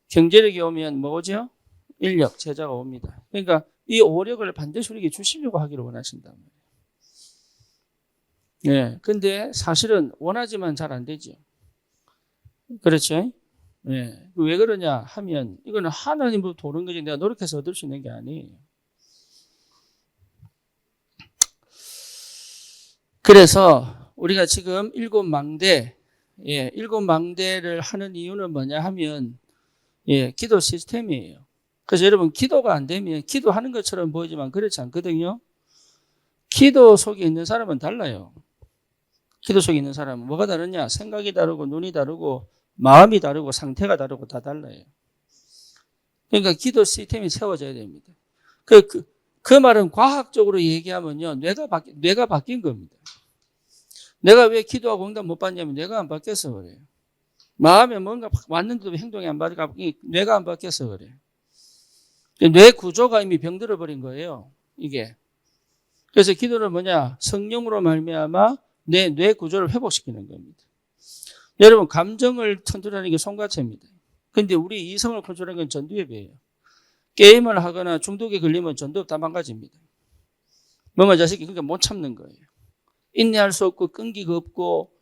경제력이 오면 뭐죠? 인력, 제자가 옵니다. 그러니까 이 오력을 반드시 우리에게 주시려고 하기를 원하신단 말이에요. 예. 근데 사실은 원하지만 잘 안 되죠. 그렇죠? 예. 왜 그러냐 하면 이거는 하나님으로부터 오는 거지 내가 노력해서 얻을 수 있는 게 아니에요. 그래서 우리가 지금 일곱 망대를 하는 이유는 뭐냐 하면 기도 시스템이에요. 그래서 여러분 기도가 안 되면 기도하는 것처럼 보이지만 그렇지 않거든요. 기도 속에 있는 사람은 달라요. 기도 속에 있는 사람은 뭐가 다르냐? 생각이 다르고 눈이 다르고 마음이 다르고 상태가 다르고 다 달라요. 그러니까 기도 시스템이 세워져야 됩니다. 그 말은 과학적으로 얘기하면요. 뇌가 바뀐 겁니다. 내가 왜 기도하고 응답 못 받냐면 뇌가 안 바뀌어서 그래요. 마음에 뭔가 왔는데도 행동이 안 바뀌니까 뇌가 안 바뀌어서 그래요. 뇌 구조가 이미 병들어 버린 거예요. 이게. 그래서 기도는 뭐냐? 성령으로 말미암아 뇌 구조를 회복시키는 겁니다. 여러분 감정을 컨트롤하는 게 손과체입니다. 근데 우리 이성을 컨트롤하는 건 전두엽이에요. 게임을 하거나 중독에 걸리면 전두엽 다 망가집니다. 자식이 그러니까 못 참는 거예요. 인내할 수 없고 끈기가 없고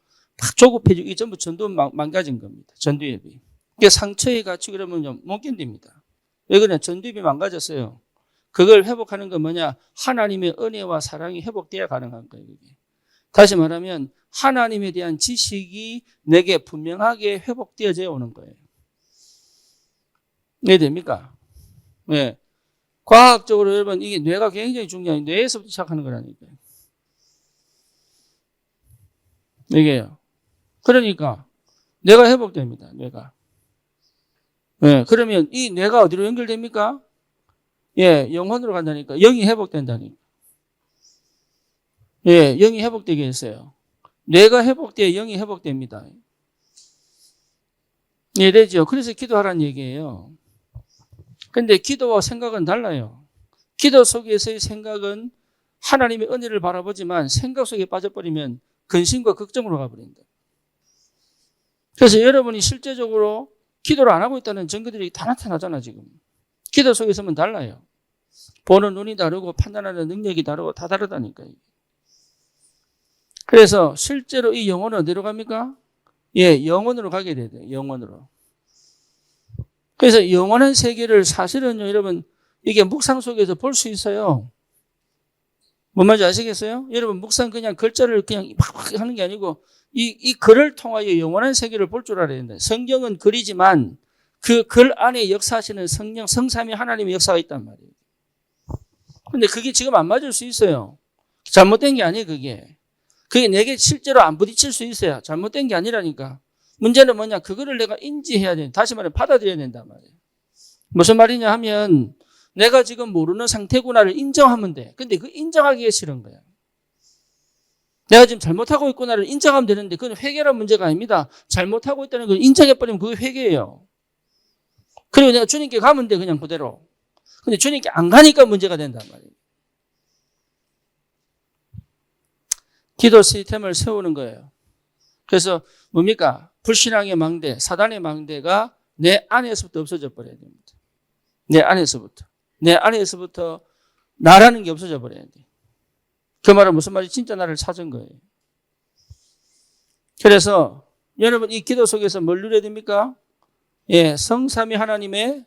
막 조급해지고 이게 전부 전두엽 망가진 겁니다. 전두엽이. 이게 상처에 갇히고 그러면 못 견딥니다. 왜 그러냐? 전두엽이 망가졌어요. 그걸 회복하는 건 뭐냐? 하나님의 은혜와 사랑이 회복돼야 가능한 거예요. 이게. 다시 말하면 하나님에 대한 지식이 내게 분명하게 회복되어져 오는 거예요. 이해됩니까? 네. 과학적으로 여러분 이게 뇌가 굉장히 중요해요. 뇌에서부터 시작하는 거라니까요. 이게요. 그러니까 뇌가 회복됩니다. 뇌가. 네. 그러면 이 뇌가 어디로 연결됩니까? 영혼으로 간다니까. 영이 회복된다니까. 영이 회복되게 했어요. 뇌가 회복돼야 영이 회복됩니다. 이해되죠? 그래서 기도하라는 얘기예요. 근데 기도와 생각은 달라요. 기도 속에서의 생각은 하나님의 은혜를 바라보지만 생각 속에 빠져버리면 근심과 걱정으로 가버린다. 그래서 여러분이 실제적으로 기도를 안 하고 있다는 증거들이 다 나타나잖아, 지금. 기도 속에서는 달라요. 보는 눈이 다르고 판단하는 능력이 다르고 다 다르다니까요. 그래서 실제로 이 영혼은 어디로 갑니까? 영혼으로 가게 돼요. 영혼으로. 그래서 영원한 세계를 사실은요, 여러분, 이게 묵상 속에서 볼 수 있어요. 뭔 말인지 아시겠어요? 여러분, 묵상 그냥 글자를 그냥 막 하는 게 아니고, 이 글을 통하여 영원한 세계를 볼 줄 알아야 된다. 성경은 글이지만 그 글 안에 역사하시는 성령, 성삼위 하나님의 역사가 있단 말이에요. 근데 그게 지금 안 맞을 수 있어요. 잘못된 게 아니에요, 그게. 그게 내게 실제로 안 부딪힐 수 있어요. 잘못된 게 아니라니까. 문제는 뭐냐? 그거를 내가 인지해야 돼. 다시 말해 받아들여야 된단 말이에요. 무슨 말이냐 하면 내가 지금 모르는 상태구나를 인정하면 돼. 근데 그 인정하기가 싫은 거야. 내가 지금 잘못하고 있구나를 인정하면 되는데 그건 회개란 문제가 아닙니다. 잘못하고 있다는 걸 인정해버리면 그게 회개예요. 그리고 내가 주님께 가면 돼, 그냥 그대로. 근데 주님께 안 가니까 문제가 된단 말이에요. 기도 시스템을 세우는 거예요. 그래서 뭡니까? 불신앙의 망대, 사단의 망대가 내 안에서부터 없어져 버려야 됩니다. 내 안에서부터 나라는 게 없어져 버려야 돼. 그 말은 무슨 말이 진짜 나를 찾은 거예요. 그래서 여러분 이 기도 속에서 뭘 누려야 됩니까? 성삼위 하나님의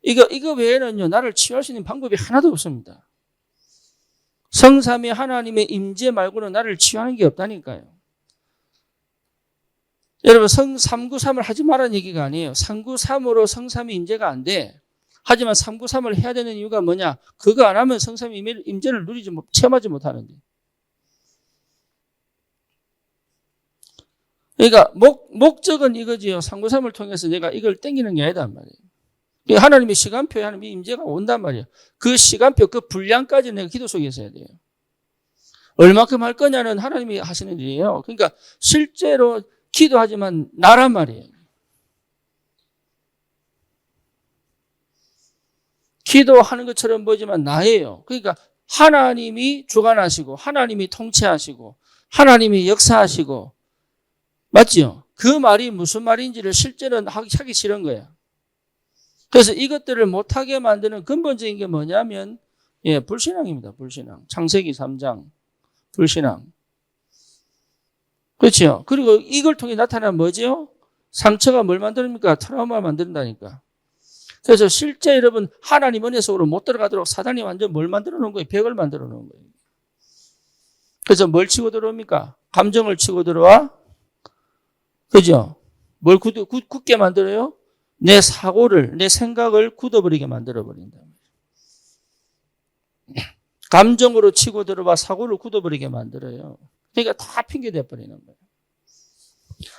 이거 외에는요 나를 치유할 수 있는 방법이 하나도 없습니다. 성삼위 하나님의 임재 말고는 나를 치유하는 게 없다니까요. 여러분 393을 하지 말라는 얘기가 아니에요. 393으로 성삼위 임재가 안 돼. 하지만 393을 해야 되는 이유가 뭐냐? 그거 안 하면 성삼위 임재를 체험하지 못하는데. 그러니까 목적은 이거지요. 393을 통해서 내가 이걸 땡기는 게 아니단 말이에요. 하나님의 시간표에 하나님의 임재가 온단 말이에요. 그 시간표, 그 분량까지 내가 기도 속에서 해야 돼요. 얼마큼 할 거냐는 하나님이 하시는 일이에요. 그러니까 실제로 기도하지만 나란 말이에요. 기도하는 것처럼 보이지만 나예요. 그러니까 하나님이 주관하시고 하나님이 통치하시고 하나님이 역사하시고 맞죠? 그 말이 무슨 말인지를 실제로는 하기 싫은 거야. 그래서 이것들을 못하게 만드는 근본적인 게 뭐냐면 불신앙입니다. 불신앙. 창세기 3장 불신앙. 그렇죠. 그리고 이걸 통해 나타나는 뭐죠? 상처가 뭘 만듭니까? 트라우마를 만든다니까. 그래서 실제 여러분 하나님 은혜 속으로 못 들어가도록 사단이 완전 뭘 만들어 놓은 거예요? 벽을 만들어 놓은 거예요. 그래서 뭘 치고 들어옵니까? 감정을 치고 들어와. 그죠? 뭘 굳게 만들어요? 내 사고를, 내 생각을 굳어버리게 만들어버린다. 감정으로 치고 들어와 사고를 굳어버리게 만들어요. 그러니까 다 핑계대 버리는 거예요.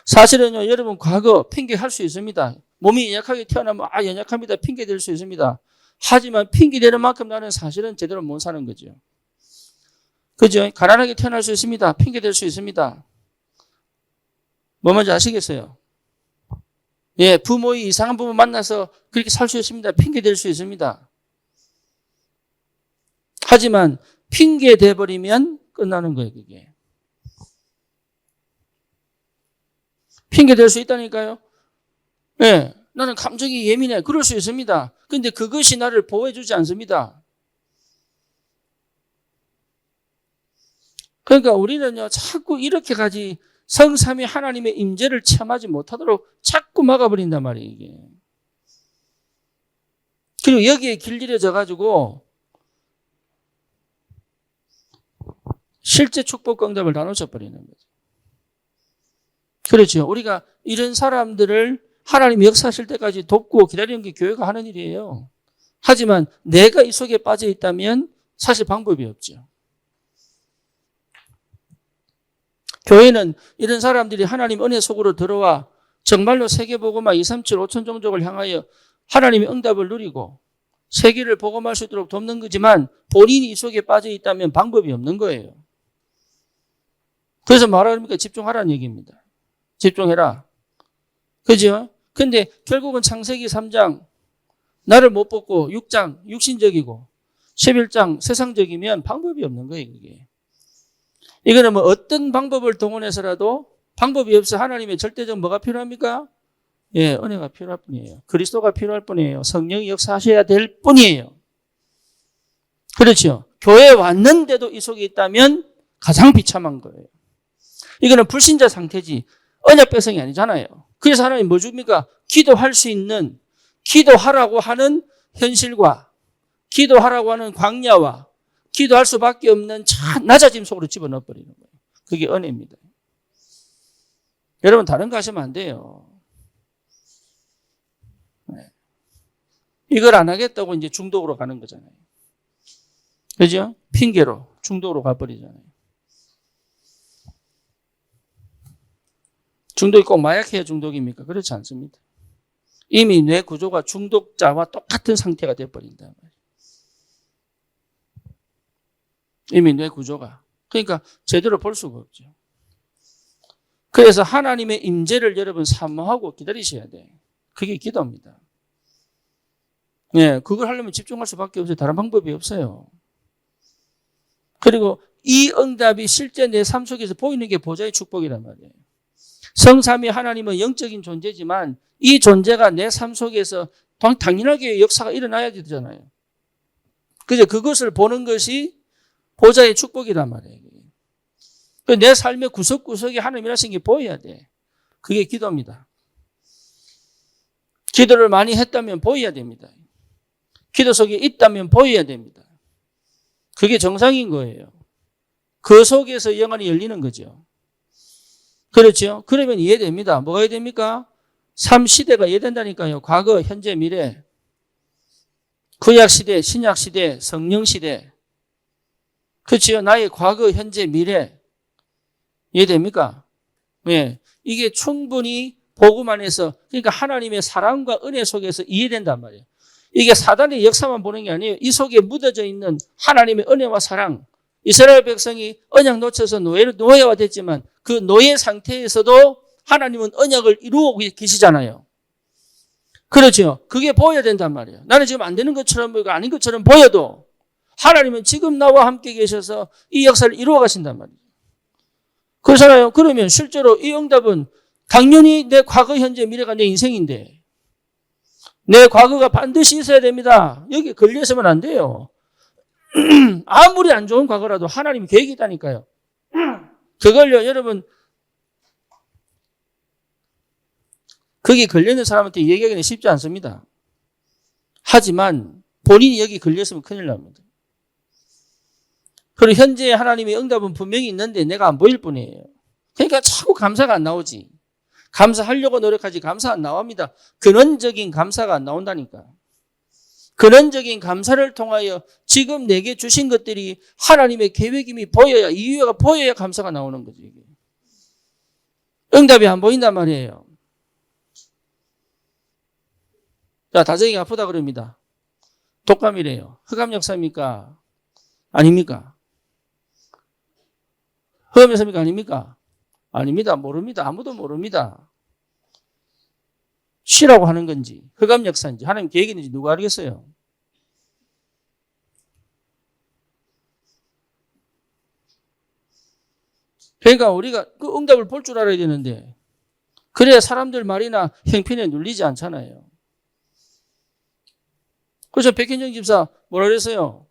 사실은요, 여러분 과거 핑계할 수 있습니다. 몸이 연약하게 태어나면 연약합니다. 핑계댈 수 있습니다. 하지만 핑계대는 만큼 나는 사실은 제대로 못 사는 거죠. 그죠? 가난하게 태어날 수 있습니다. 핑계댈 수 있습니다. 뭐 뭔지 아시겠어요? 부모의 이상한 부모 만나서 그렇게 살 수 있습니다. 핑계댈 수 있습니다. 하지만 핑계대 버리면 끝나는 거예요, 그게. 핑계댈 수 있다니까요. 나는 감정이 예민해. 그럴 수 있습니다. 근데 그것이 나를 보호해주지 않습니다. 그러니까 우리는요, 자꾸 이렇게까지 성삼위 하나님의 임재를 체험하지 못하도록 자꾸 막아버린단 말이에요, 이게. 그리고 여기에 길들여져 가지고 실제 축복 응답을 다 놓쳐버리는 거죠. 그렇죠. 우리가 이런 사람들을 하나님이 역사하실 때까지 돕고 기다리는 게 교회가 하는 일이에요. 하지만 내가 이 속에 빠져 있다면 사실 방법이 없죠. 교회는 이런 사람들이 하나님 은혜 속으로 들어와 정말로 세계복음화 237 5천 종족을 향하여 하나님의 응답을 누리고 세계를 복음할 수 있도록 돕는 거지만 본인이 이 속에 빠져 있다면 방법이 없는 거예요. 그래서 뭐라 그럽니까? 집중하라는 얘기입니다. 집중해라. 그죠? 근데 결국은 창세기 3장 나를 못 뽑고 6장 육신적이고 11장 세상적이면 방법이 없는 거예요, 그게. 이거는 뭐 어떤 방법을 동원해서라도 방법이 없어. 하나님의 절대적 뭐가 필요합니까? 은혜가 필요할 뿐이에요. 그리스도가 필요할 뿐이에요. 성령이 역사하셔야 될 뿐이에요. 그렇죠. 교회에 왔는데도 이 속에 있다면 가장 비참한 거예요. 이거는 불신자 상태지 언약 백성이 아니잖아요. 그래서 하나님 뭐 줍니까? 기도할 수 있는, 기도하라고 하는 현실과 기도하라고 하는 광야와 기도할 수밖에 없는 낮아짐 속으로 집어넣어버리는 거예요. 그게 은혜입니다. 여러분 다른 거 하시면 안 돼요. 이걸 안 하겠다고 이제 중독으로 가는 거잖아요. 그죠? 핑계로 중독으로 가버리잖아요. 중독이 꼭 마약해야 중독입니까? 그렇지 않습니다. 이미 뇌 구조가 중독자와 똑같은 상태가 되어버린다. 이미 뇌 구조가. 그러니까 제대로 볼 수가 없죠. 그래서 하나님의 임재를 여러분 사모하고 기다리셔야 돼. 그게 기도입니다. 그걸 하려면 집중할 수밖에 없어요. 다른 방법이 없어요. 그리고 이 응답이 실제 내 삶 속에서 보이는 게 보좌의 축복이란 말이에요. 성삼위 하나님은 영적인 존재지만 이 존재가 내 삶 속에서 당연하게 역사가 일어나야 되잖아요. 그죠? 그것을 보는 것이 보좌의 축복이란 말이에요. 내 삶의 구석구석에 하나님 일하신 게 보여야 돼. 그게 기도입니다. 기도를 많이 했다면 보여야 됩니다. 기도 속에 있다면 보여야 됩니다. 그게 정상인 거예요. 그 속에서 영안이 열리는 거죠. 그렇죠? 그러면 이해됩니다. 뭐가 이해됩니까? 삶 시대가 이해된다니까요. 과거, 현재, 미래. 구약시대, 신약시대, 성령시대. 그렇죠? 나의 과거, 현재, 미래. 이해됩니까? 이게 충분히 복음 안에서, 그러니까 하나님의 사랑과 은혜 속에서 이해된단 말이에요. 이게 사단의 역사만 보는 게 아니에요. 이 속에 묻어져 있는 하나님의 은혜와 사랑. 이스라엘 백성이 언약 놓쳐서 노예화 됐지만 그 노예 상태에서도 하나님은 언약을 이루고 계시잖아요. 그렇죠. 그게 보여야 된단 말이에요. 나는 지금 안 되는 것처럼 보이고 아닌 것처럼 보여도 하나님은 지금 나와 함께 계셔서 이 역사를 이루어 가신단 말이에요. 그렇잖아요. 그러면 실제로 이 응답은 당연히 내 과거, 현재, 미래가 내 인생인데 내 과거가 반드시 있어야 됩니다. 여기 걸려서면 안 돼요. 아무리 안 좋은 과거라도 하나님 계획이 있다니까요. 그걸요, 여러분, 거기 걸려있는 사람한테 얘기하기는 쉽지 않습니다. 하지만 본인이 여기 걸렸으면 큰일 납니다. 그리고 현재 하나님의 응답은 분명히 있는데 내가 안 보일 뿐이에요. 그러니까 자꾸 감사가 안 나오지. 감사하려고 노력하지 감사 안 나옵니다. 근원적인 감사가 안 나온다니까. 근원적인 감사를 통하여 지금 내게 주신 것들이 하나님의 계획임이 보여야, 이유가 보여야 감사가 나오는 거죠. 이게. 응답이 안 보인단 말이에요. 자, 다정이가 아프다 그럽니다. 독감이래요. 흑암 역사입니까? 아닙니까? 흑암 역사입니까? 아닙니까? 아닙니다. 모릅니다. 아무도 모릅니다. 쉬라고 하는 건지, 흑암 역사인지, 하나님 계획이 있는지 누가 알겠어요? 그러니까 우리가 그 응답을 볼 줄 알아야 되는데, 그래야 사람들 말이나 형편에 눌리지 않잖아요. 그래서 백현정 집사 뭐라 그랬어요?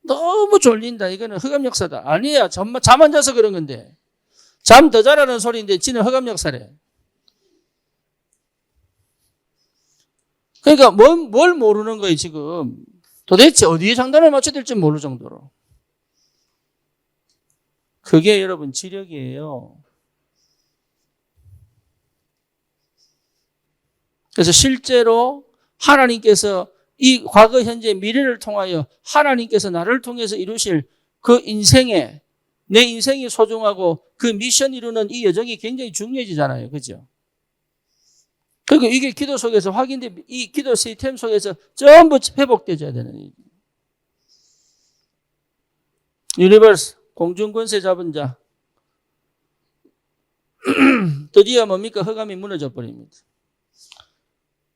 너무 졸린다. 이거는 흑암 역사다. 아니야. 잠 안 자서 그런 건데. 잠 더 자라는 소리인데 지는 흑암 역사래. 그러니까 뭘 모르는 거예요, 지금. 도대체 어디에 장단을 맞춰야 될지 모를 정도로. 그게 여러분 지력이에요. 그래서 실제로 하나님께서 이 과거, 현재, 미래를 통하여 하나님께서 나를 통해서 이루실 그 인생에 내 인생이 소중하고 그 미션 이루는 이 여정이 굉장히 중요해지잖아요. 그죠? 그리고 이게 기도 속에서 확인돼, 이 기도 시스템 속에서 전부 회복되어야 되는 일이에요. 유니버스, 공중권세 잡은 자. 드디어 뭡니까? 흑암이 무너져 버립니다.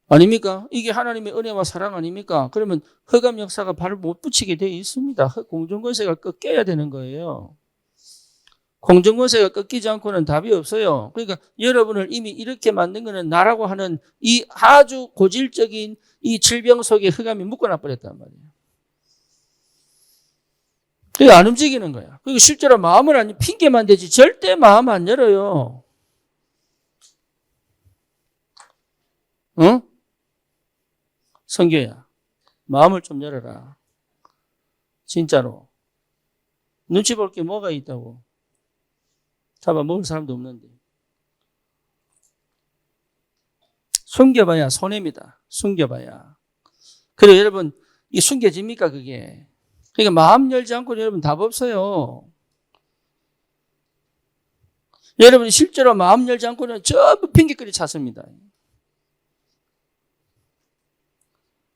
아닙니까? 이게 하나님의 은혜와 사랑 아닙니까? 그러면 흑암 역사가 발을 못 붙이게 되어 있습니다. 공중권세가 꺾여야 되는 거예요. 공중권세가 꺾이지 않고는 답이 없어요. 그러니까 여러분을 이미 이렇게 만든 것은 나라고 하는 이 아주 고질적인 이 질병 속에 흑암이 묶어놔 버렸단 말이에요. 그러니까 안 움직이는 거야. 그리고 실제로 마음을 안, 핑계만 대지 절대 마음 안 열어요. 응? 성교야, 마음을 좀 열어라. 진짜로. 눈치 볼 게 뭐가 있다고. 잡아먹을 사람도 없는데. 숨겨봐야 손해입니다. 숨겨봐야. 그리고 여러분, 이 숨겨집니까, 그게? 그러니까 마음 열지 않고 여러분 답 없어요. 여러분이 실제로 마음 열지 않고는 전부 핑계거리 찾습니다.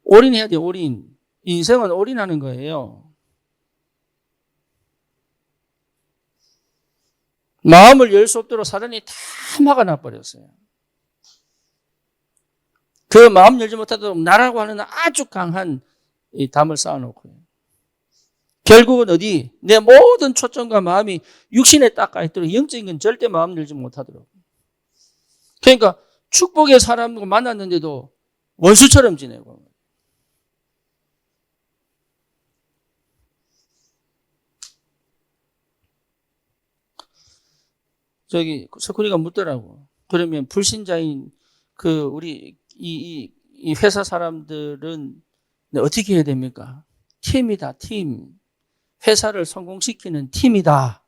올인해야 돼요, 올인. 인생은 올인하는 거예요. 마음을 열 수 없도록 사단이 다 막아놔 버렸어요. 그 마음 열지 못하도록 나라고 하는 아주 강한 이 담을 쌓아놓고요. 결국은 어디? 내 모든 초점과 마음이 육신에 딱 가있도록 영적인 건 절대 마음 열지 못하도록. 그러니까 축복의 사람과 만났는데도 원수처럼 지내고. 저기 석훈이가 묻더라고. 그러면 불신자인 그 우리 이 회사 사람들은 어떻게 해야 됩니까? 팀이다, 팀. 회사를 성공시키는 팀이다.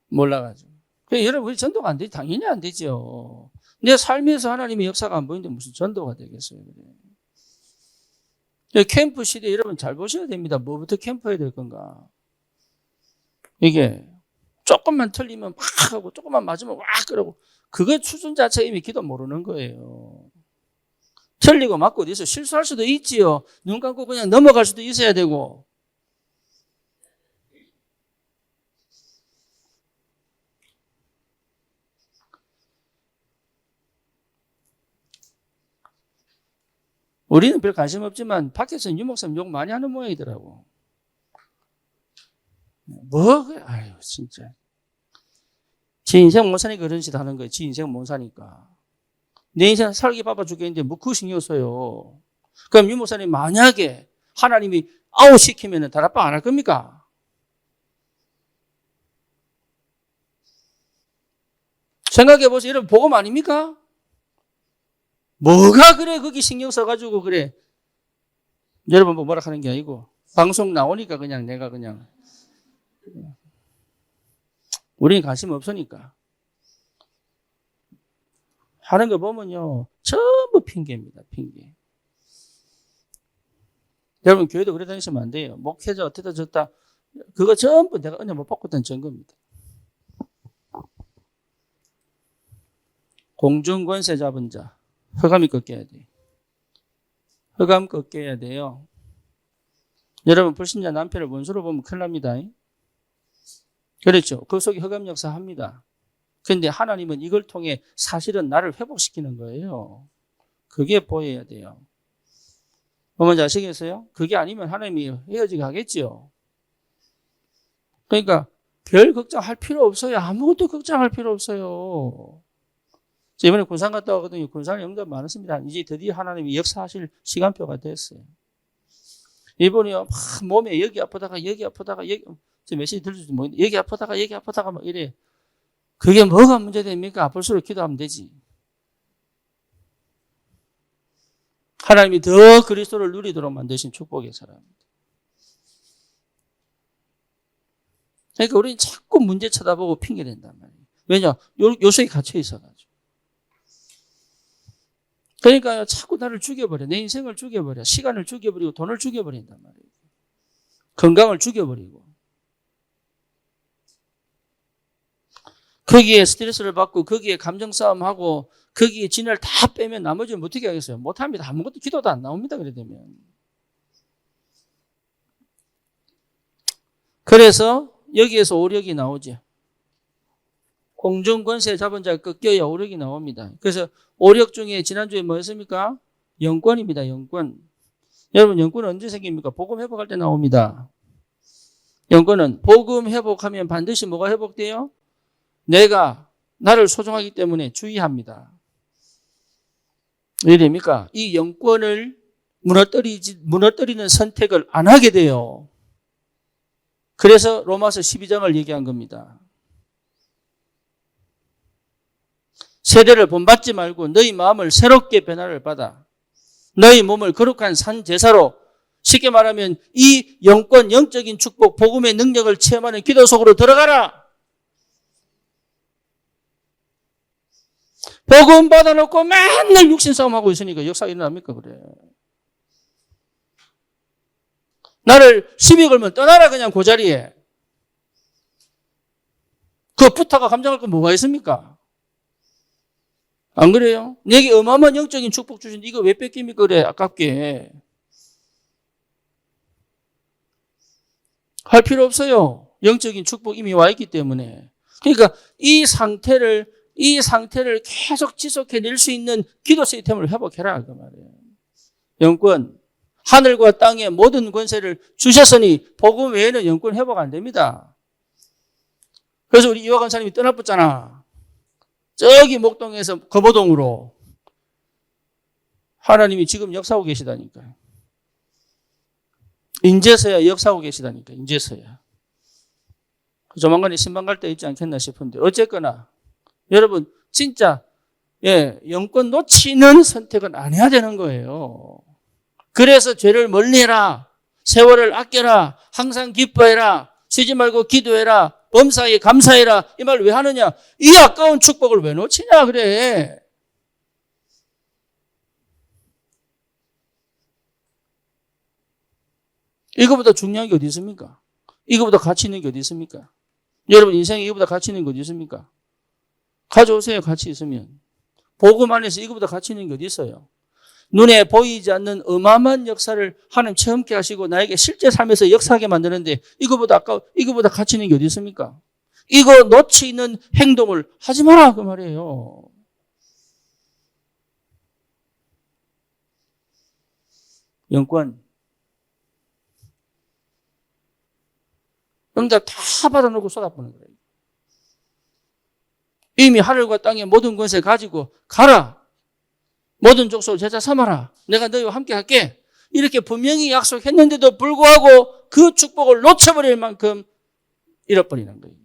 몰라가지고. 여러분, 우리 전도가 안 되지. 당연히 안 되죠. 내 삶에서 하나님의 역사가 안 보이는데 무슨 전도가 되겠어요. 캠프 시대 여러분 잘 보셔야 됩니다. 뭐부터 캠프해야 될 건가. 이게 조금만 틀리면 막 하고 조금만 맞으면 와 그러고 그거 수준 자체 이미 기도 모르는 거예요. 틀리고 맞고 어디서 실수할 수도 있지요. 눈 감고 그냥 넘어갈 수도 있어야 되고. 우리는 별 관심 없지만 밖에서는 유목사님 욕 많이 하는 모양이더라고. 뭐? 아유 진짜. 지 인생 못 사니까 그런 짓 하는 거예요. 지 인생 못 사니까. 내 인생 살기 바빠 죽겠는데 뭐 그거 신경 써요. 그럼 유 목사님 만약에 하나님이 아웃시키면 다락방 안 할 겁니까? 생각해보세요. 여러분 복음 아닙니까? 뭐가 그래 거기 신경 써가지고 그래. 여러분 뭐라 하는 게 아니고 방송 나오니까 그냥 내가 그냥 우리는 관심 없으니까 하는 거 보면요 전부 핑계입니다. 핑계. 여러분 교회도 그래 다니시면 안 돼요. 목회자 어떻다 저다 그거 전부 내가 은혜 못 받고 있다는 증거입니다. 공중권세 잡은 자 허감이 꺾여야 돼. 허감 꺾여야 돼요. 여러분 불신자 남편을 원수로 보면 큰일 납니다. 그렇죠. 그 속에 허감 역사 합니다. 그런데 하나님은 이걸 통해 사실은 나를 회복시키는 거예요. 그게 보여야 돼요. 어머니 아시겠어요? 그게 아니면 하나님이 헤어지게 하겠죠. 그러니까 별 걱정할 필요 없어요. 아무것도 걱정할 필요 없어요. 이번에 군산 갔다 왔거든요. 군산에 응답 많았습니다. 이제 드디어 하나님이 역사하실 시간표가 됐어요. 이번에요, 막 몸에 여기 아프다가 여기 메시지 들을지 모르겠는데 여기 아프다가 막 이래. 그게 뭐가 문제됩니까? 아플수록 기도하면 되지. 하나님이 더 그리스도를 누리도록 만드신 축복의 사람입니다. 그러니까 우리는 자꾸 문제 쳐다보고 핑계댄단 말이에요. 왜냐? 요소에 갇혀 있어가지고. 그러니까 자꾸 나를 죽여버려. 내 인생을 죽여버려. 시간을 죽여버리고 돈을 죽여버린단 말이에요. 건강을 죽여버리고. 거기에 스트레스를 받고 거기에 감정 싸움하고 거기에 진을 다 빼면 나머지는 어떻게 하겠어요? 못합니다. 아무것도 기도도 안 나옵니다. 그래 되면. 그래서 여기에서 오력이 나오죠. 공중권세 잡은 자가 꺾여야 오력이 나옵니다. 그래서 오력 중에 지난주에 뭐였습니까? 영권입니다. 영권. 여러분 영권은 언제 생깁니까? 복음 회복할 때 나옵니다. 영권은 복음 회복하면 반드시 뭐가 회복돼요? 내가 나를 소중하기 때문에 주의합니다. 왜 됩니까? 이 영권을 무너뜨리는 선택을 안 하게 돼요. 그래서 로마서 12장을 얘기한 겁니다. 세대를 본받지 말고 너희 마음을 새롭게 변화를 받아 너희 몸을 거룩한 산 제사로 쉽게 말하면 이 영권, 영적인 축복, 복음의 능력을 체험하는 기도 속으로 들어가라. 복음 받아놓고 맨날 육신 싸움하고 있으니까 역사가 일어납니까? 그래. 나를 시비 걸면 떠나라 그냥 그 자리에. 그거 부탁과 감정할 건 뭐가 있습니까? 안 그래요? 내게 어마어마한 영적인 축복 주신데 이거 왜 뺏깁니까? 그래 아깝게. 할 필요 없어요. 영적인 축복 이미 와 있기 때문에. 그러니까 이 상태를 계속 지속해낼 수 있는 기도 시스템을 회복해라 그 말이에요. 영권, 하늘과 땅의 모든 권세를 주셨으니 복음 외에는 영권 회복 안 됩니다. 그래서 우리 이화 간사님이 떠나봤잖아. 저기 목동에서 거보동으로. 하나님이 지금 역사하고 계시다니까요. 인제서야 역사하고 계시다니까. 인제서야. 조만간에 신방 갈 때 있지 않겠나 싶은데 어쨌거나 여러분 진짜 영권 놓치는 선택은 안 해야 되는 거예요. 그래서 죄를 멀리해라. 세월을 아껴라. 항상 기뻐해라. 쉬지 말고 기도해라. 범사에 감사해라. 이 말 왜 하느냐? 이 아까운 축복을 왜 놓치냐 그래. 이거보다 중요한 게 어디 있습니까? 이거보다 가치 있는 게 어디 있습니까? 여러분 인생에 이거보다 가치 있는 게 어디 있습니까? 가져오세요. 가치 있으면. 복음 안에서 이거보다 가치 있는 게 어디 있어요? 눈에 보이지 않는 어마어마한 역사를 하나님 체험케 하시고 나에게 실제 삶에서 역사하게 만드는데 이거보다 가치 있는 게 어디 있습니까? 이거 놓치는 행동을 하지 마라 그 말이에요. 영권. 응답 다 받아놓고 쏟아부는 거예요. 이미 하늘과 땅의 모든 권세 가지고 가라. 모든 족속을 제자 삼아라. 내가 너희와 함께 할게. 이렇게 분명히 약속했는데도 불구하고 그 축복을 놓쳐버릴 만큼 잃어버리는 거예요.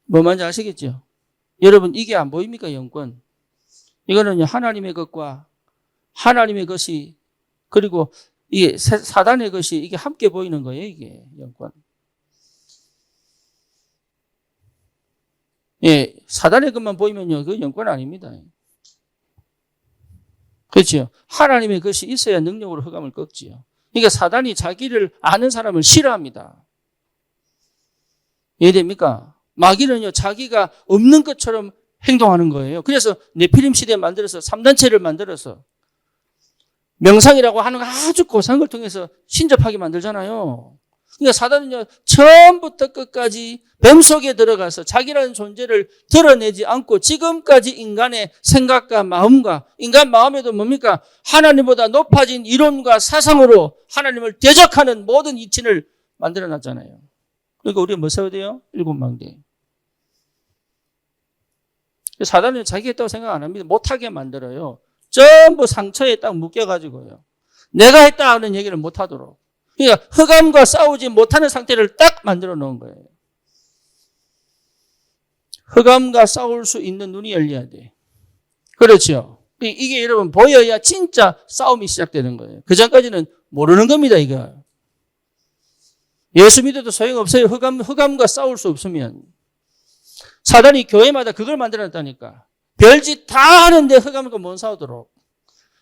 뭐 말인지 아시겠죠? 여러분, 이게 안 보입니까? 영권. 이거는 하나님의 것과 하나님의 것이, 그리고 이게 사단의 것이 이게 함께 보이는 거예요. 이게 영권. 예, 사단의 것만 보이면요, 그 영권 아닙니다. 그렇죠? 하나님의 것이 있어야 능력으로 흑암을 꺾지요. 그러니까 사단이 자기를 아는 사람을 싫어합니다. 이해됩니까? 마귀는요, 자기가 없는 것처럼 행동하는 거예요. 그래서 네피림 시대 만들어서 3단체를 만들어서 명상이라고 하는 아주 고상한 걸 통해서 신접하게 만들잖아요. 그러니까 사단은요, 처음부터 끝까지 뱀 속에 들어가서 자기라는 존재를 드러내지 않고 지금까지 인간의 생각과 마음과 인간 마음에도 뭡니까? 하나님보다 높아진 이론과 사상으로 하나님을 대적하는 모든 이치를 만들어 놨잖아요. 그러니까 우리가 뭐 세워야 돼요? 7망대. 사단은 자기가 했다고 생각 안 합니다. 못하게 만들어요. 전부 상처에 딱 묶여가지고요. 내가 했다 하는 얘기를 못하도록. 그러니까 흑암과 싸우지 못하는 상태를 딱 만들어 놓은 거예요. 흑암과 싸울 수 있는 눈이 열려야 돼. 그렇죠. 이게 여러분 보여야 진짜 싸움이 시작되는 거예요. 그 전까지는 모르는 겁니다, 이거. 예수 믿어도 소용없어요. 흑암과 싸울 수 없으면. 사단이 교회마다 그걸 만들어놨다니까. 별짓 다 하는데 흑암과 못 싸우도록.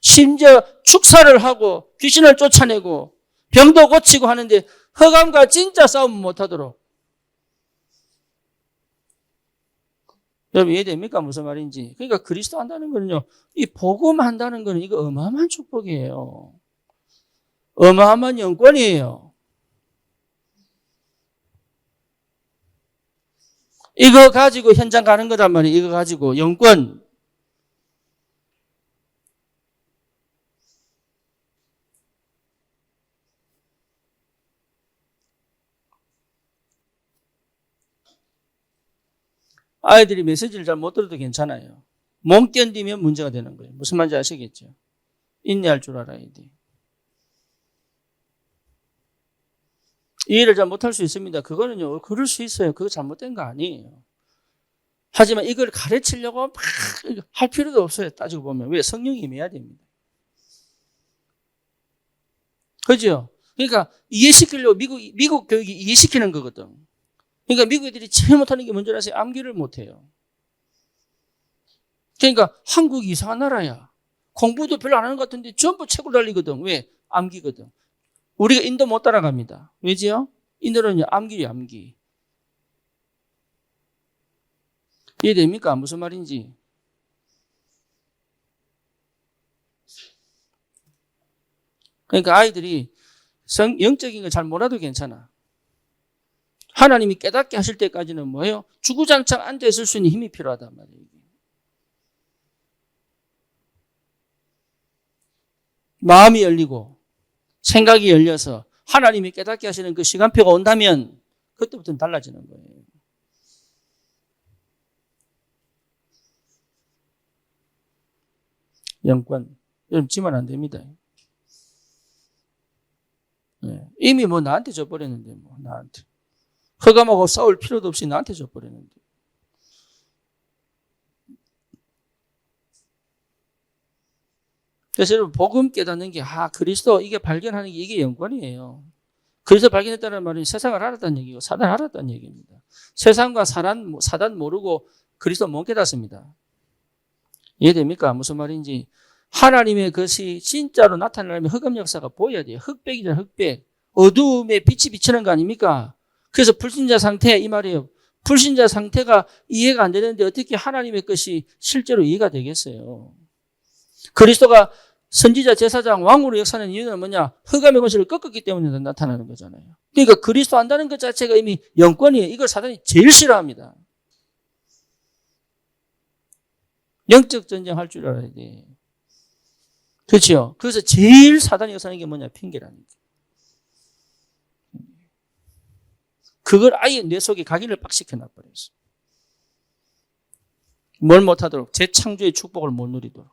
심지어 축사를 하고 귀신을 쫓아내고 병도 고치고 하는데 흑암과 진짜 싸움 못하도록. 여러분 이해됩니까? 무슨 말인지. 그러니까 그리스도 한다는 거는요. 이 복음 한다는 거는 이거 어마어마한 축복이에요. 어마어마한 영권이에요. 이거 가지고 현장 가는 거단 말이에요. 이거 가지고 영권. 아이들이 메시지를 잘 못 들어도 괜찮아요. 못 견디면 문제가 되는 거예요. 무슨 말인지 아시겠죠? 인내할 줄 알아야 돼. 이해를 잘 못할 수 있습니다. 그거는요, 그럴 수 있어요. 그거 잘못된 거 아니에요. 하지만 이걸 가르치려고 막 할 필요도 없어요. 따지고 보면. 왜? 성령이 임해야 됩니다. 그죠? 그러니까 이해시키려고 미국 교육이 이해시키는 거거든. 그러니까 미국 애들이 제일 못하는 게 뭔지 아세요? 암기를 못해요. 그러니까 한국이 이상한 나라야. 공부도 별로 안 하는 것 같은데 전부 책으로 달리거든. 왜? 암기거든. 우리가 인도 못 따라갑니다. 왜지요? 인도는 암기. 이해됩니까? 무슨 말인지. 그러니까 아이들이 영적인 거 잘 몰라도 괜찮아. 하나님이 깨닫게 하실 때까지는 뭐예요? 주구장창 앉아있을 수 있는 힘이 필요하단 말이에요. 마음이 열리고 생각이 열려서 하나님이 깨닫게 하시는 그 시간표가 온다면 그때부터는 달라지는 거예요. 영권. 여러분 지면 안 됩니다. 네. 이미 뭐 나한테 져버렸는데 뭐 나한테. 흑암하고 싸울 필요도 없이 나한테 져버렸는데. 그래서 여러분 복음 깨닫는 게 그리스도 이게 발견하는 게 이게 영권이에요. 그리스도 발견했다는 말은 세상을 알았다는 얘기고 사단을 알았다는 얘기입니다. 세상과 사단 모르고 그리스도 못 깨닫습니다. 이해됩니까? 무슨 말인지. 하나님의 것이 진짜로 나타나려면 흑암 역사가 보여야 돼요. 흑백이잖아요. 흑백. 어두움에 빛이 비치는 거 아닙니까? 그래서 불신자 상태 이 말이에요. 불신자 상태가 이해가 안 되는데 어떻게 하나님의 것이 실제로 이해가 되겠어요? 그리스도가 선지자, 제사장, 왕으로 역사하는 이유는 뭐냐? 흑암의 권세를 꺾었기 때문에 나타나는 거잖아요. 그러니까 그리스도 안다는 것 자체가 이미 영권이에요. 이걸 사단이 제일 싫어합니다. 영적 전쟁 할 줄 알아야 돼. 그렇죠. 그래서 제일 사단이 역사하는 게 뭐냐? 핑계라는 게. 그걸 아예 뇌 속에 각인을 빡 시켜놔버렸어. 뭘 못하도록, 재창조의 축복을 못 누리도록.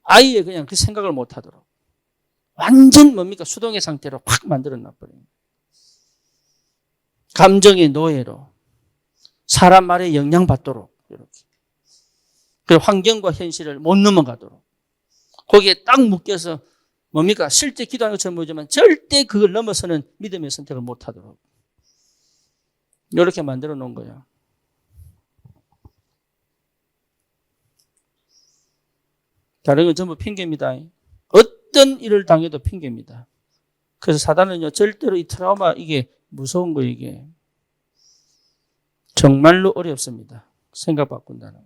아예 그냥 그 생각을 못하도록. 완전 뭡니까? 수동의 상태로 확 만들어놔버려요. 감정의 노예로. 사람 말에 영향받도록. 이렇게. 그 환경과 현실을 못 넘어가도록. 거기에 딱 묶여서 뭡니까? 실제 기도하는 것처럼 보이지만 절대 그걸 넘어서는 믿음의 선택을 못하도록. 이렇게 만들어 놓은 거예요. 다른 건 전부 핑계입니다. 어떤 일을 당해도 핑계입니다. 그래서 사단은요, 절대로 이 트라우마, 이게 무서운 거예요, 이게. 정말로 어렵습니다. 생각 바꾼다는 거.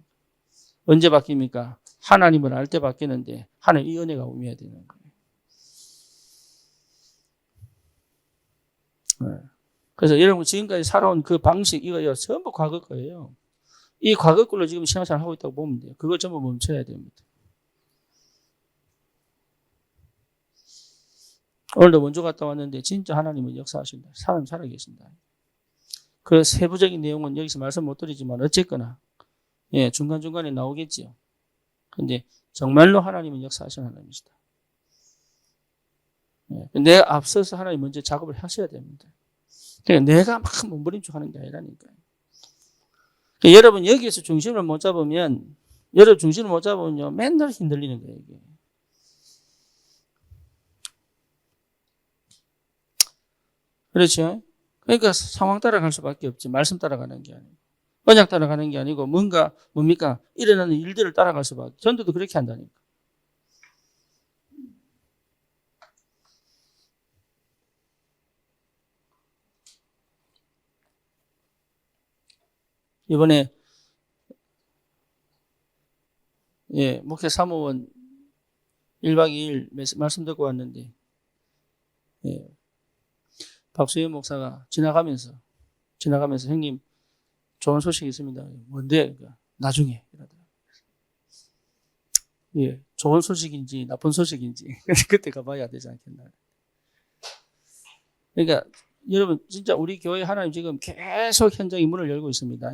언제 바뀝니까? 하나님을 알 때 바뀌는데, 하나님 이 은혜가 오며야 되는 거예요. 네. 그래서 여러분 지금까지 살아온 그 방식, 이거 전부 과거 거예요. 이 과거 걸로 지금 신앙생활 하고 있다고 보면 돼요. 그걸 전부 멈춰야 됩니다. 오늘도 원조 갔다 왔는데 진짜 하나님은 역사하신다. 사람 살아계신다. 그 세부적인 내용은 여기서 말씀 못 드리지만 어쨌거나 예, 중간중간에 나오겠지요. 근데 정말로 하나님은 역사하시는 하나님이시다. 예, 내가 앞서서 하나님 먼저 작업을 하셔야 됩니다. 그러니까 내가 막 몸부림쳐하는 게 아니라니까요. 그러니까 여러분 여기에서 중심을 못 잡으면 여러분 중심을 못 잡으면요 맨날 흔들리는 거예요. 이게. 그렇죠? 그러니까 상황 따라갈 수밖에 없지. 말씀 따라가는 게 아니고. 언약 따라가는 게 아니고 뭡니까? 일어나는 일들을 따라갈 수밖에. 전도도 그렇게 한다니까. 이번에 예, 목회 사무원 1박 2일 말씀 듣고 왔는데 예, 박수현 목사가 지나가면서 형님 좋은 소식이 있습니다. 뭔데? 나중에 이러더라고요. 예, 좋은 소식인지 나쁜 소식인지 그때 가봐야 되지 않겠나. 그러니까 여러분 진짜 우리 교회 하나님 지금 계속 현장에 문을 열고 있습니다.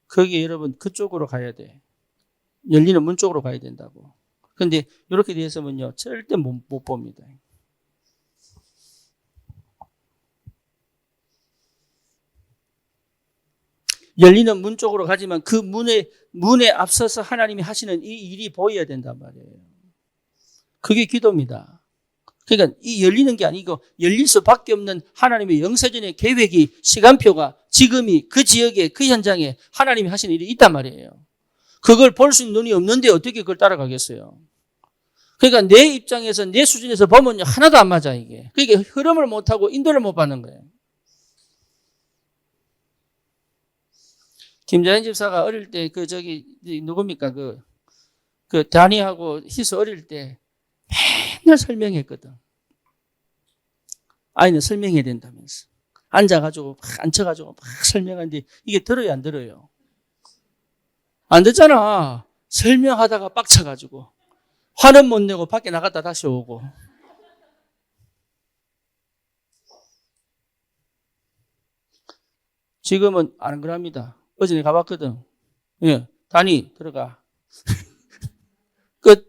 거기에 여러분 그쪽으로 가야 돼. 열리는 문 쪽으로 가야 된다고. 그런데 이렇게 되어 있으면요 절대 못 봅니다. 열리는 문 쪽으로 가지만 그 문에 앞서서 하나님이 하시는 이 일이 보여야 된단 말이에요. 그게 기도입니다. 그러니까 이 열리는 게 아니고 열릴 수밖에 없는 하나님의 영세전의 계획이 시간표가 지금이 그 지역에 그 현장에 하나님이 하시는 일이 있단 말이에요. 그걸 볼 수 있는 눈이 없는데 어떻게 그걸 따라가겠어요? 그러니까 내 입장에서 내 수준에서 보면 하나도 안 맞아 이게. 그러니까 흐름을 못하고 인도를 못 받는 거예요. 김자연 집사가 어릴 때 누굽니까? 그 다니하고 희수 어릴 때 맨날 설명했거든. 아이는 설명해야 된다면서. 앉혀가지고 막 설명하는데 이게 들어요, 안 들어요? 안 듣잖아. 설명하다가 빡쳐가지고. 화는 못 내고 밖에 나갔다 다시 오고. 지금은 안 그럽니다. 어제 내가 가봤거든. 예, 다니 들어가. 끝.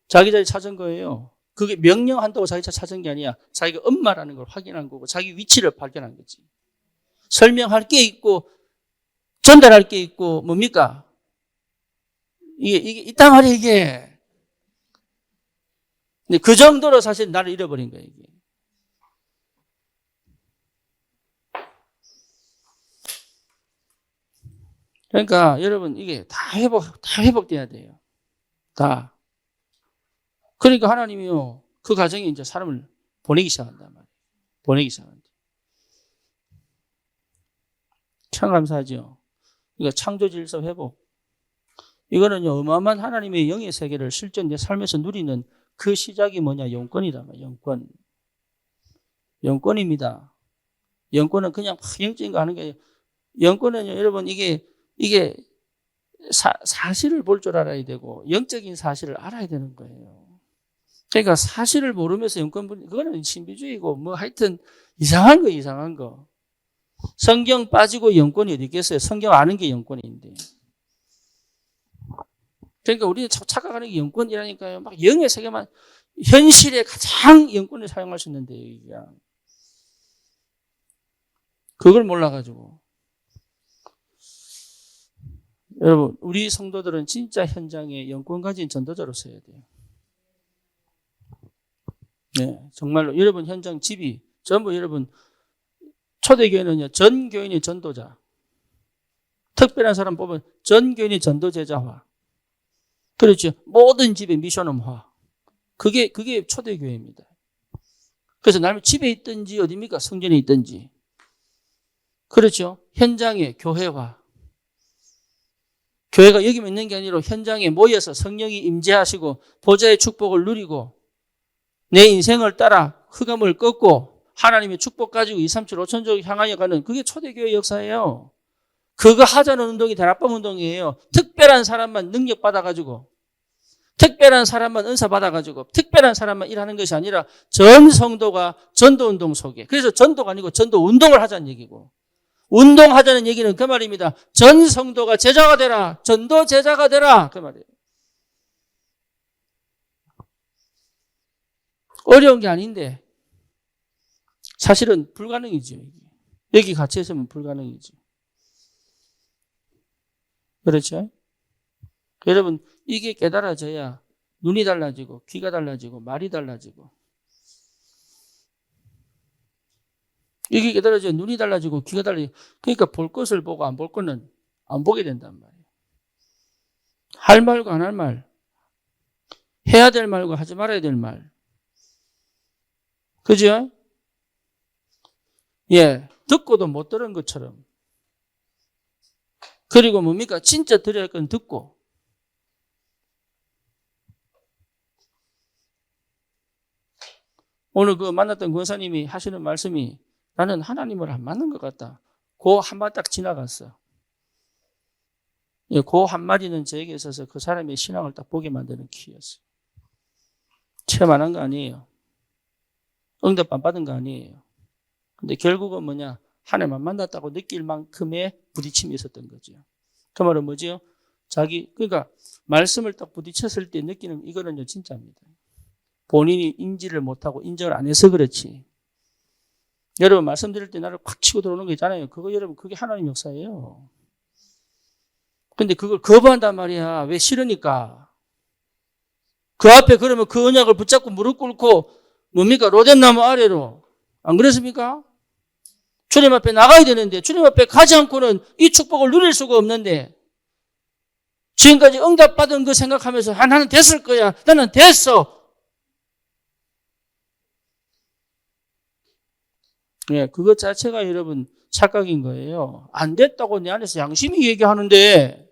자기 자리 찾은 거예요. 그게 명령한다고 자기 자리 찾은 게 아니야. 자기가 엄마라는 걸 확인한 거고 자기 위치를 발견한 거지. 설명할 게 있고 전달할 게 있고 뭡니까? 이게 있단 말이야 이게. 근데 그 정도로 사실 나를 잃어버린 거예요 이게. 그러니까 여러분 이게 다 회복돼야 돼요. 다. 그러니까 하나님이요 그 가정에 이제 사람을 보내기 시작한단 말이에요. 보내기 시작한다. 참 감사하죠. 그러니까 창조 질서 회복. 이거는요 어마어마한 하나님의 영의 세계를 실전 내 삶에서 누리는 그 시작이 뭐냐? 영권이다. 영권입니다. 영권은 그냥 영적인 거 하는 게 영권은요, 여러분, 이게 사실을 볼 줄 알아야 되고, 영적인 사실을 알아야 되는 거예요. 그러니까 사실을 모르면서 그거는 신비주의고, 뭐 하여튼 이상한 거. 성경 빠지고 영권이 어디 있겠어요? 성경 아는 게 영권인데. 그러니까 우리는 착각하는 게 영권이라니까요. 막 영의 세계만, 현실에 가장 영권을 사용할 수 있는데, 이게. 그걸 몰라가지고. 여러분, 우리 성도들은 진짜 현장에 영권 가진 전도자로 서야 돼요. 네, 정말로. 여러분 현장 집이 전부 여러분, 초대교회는요, 전 교인이 전도자. 특별한 사람 뽑으면 전 교인이 전도제자화. 그렇죠. 모든 집에 미션음화. 그게 초대교회입니다. 그래서 나는 집에 있든지 어디입니까? 성전에 있든지. 그렇죠. 현장에 교회화. 교회가 여기만 있는 게 아니라 현장에 모여서 성령이 임재하시고 보좌의 축복을 누리고 내 인생을 따라 흑암을 꺾고 하나님의 축복 가지고 2, 3, 7, 5천조 향하여 가는 그게 초대교회 역사예요. 그거 하자는 운동이 다락방 운동이에요. 특별한 사람만 능력 받아가지고 특별한 사람만 은사 받아가지고 특별한 사람만 일하는 것이 아니라 전 성도가 전도운동 속에, 그래서 전도가 아니고 전도운동을 하자는 얘기고, 운동하자는 얘기는 그 말입니다. 전 성도가 제자가 되라, 전도 제자가 되라, 그 말이에요. 어려운 게 아닌데 사실은 불가능이죠. 여기 같이 있으면 불가능이죠. 그렇죠? 여러분, 이게 깨달아져야 눈이 달라지고 귀가 달라지고 말이 달라지고, 이게 깨달아져야 눈이 달라지고 귀가 달라지고, 그러니까 볼 것을 보고 안 볼 거는 안 보게 된단 말이에요. 할 말과 안 할 말, 해야 될 말과 하지 말아야 될 말, 그죠? 예, 듣고도 못 들은 것처럼. 그리고 뭡니까? 진짜 들어야 할 건 듣고. 오늘 그 만났던 권사님이 하시는 말씀이 나는 하나님을 안 만난 것 같다. 그 한마디 딱 지나갔어. 예, 그 한마디는 저에게 있어서 그 사람의 신앙을 딱 보게 만드는 키였어요. 체험 안 한 거 아니에요. 응답 안 받은 거 아니에요. 근데 결국은 뭐냐? 하나님만 만났다고 느낄 만큼의 부딪힘이 있었던 거죠. 그 말은 뭐죠? 그러니까 말씀을 딱 부딪혔을 때 느끼는 이거는요, 진짜입니다. 본인이 인지를 못하고 인정을 안 해서 그렇지. 여러분 말씀드릴 때 나를 콱 치고 들어오는 거 있잖아요. 그거 여러분 그게 하나님 역사예요. 근데 그걸 거부한단 말이야. 왜? 싫으니까. 그 앞에 그러면 그 언약을 붙잡고 무릎 꿇고 뭡니까? 로덴나무 아래로. 안 그렇습니까? 주님 앞에 나가야 되는데 주님 앞에 가지 않고는 이 축복을 누릴 수가 없는데, 지금까지 응답받은 거 생각하면서 나는 됐을 거야. 나는 됐어. 예, 그것 자체가 여러분 착각인 거예요. 안 됐다고 내 안에서 양심이 얘기하는데,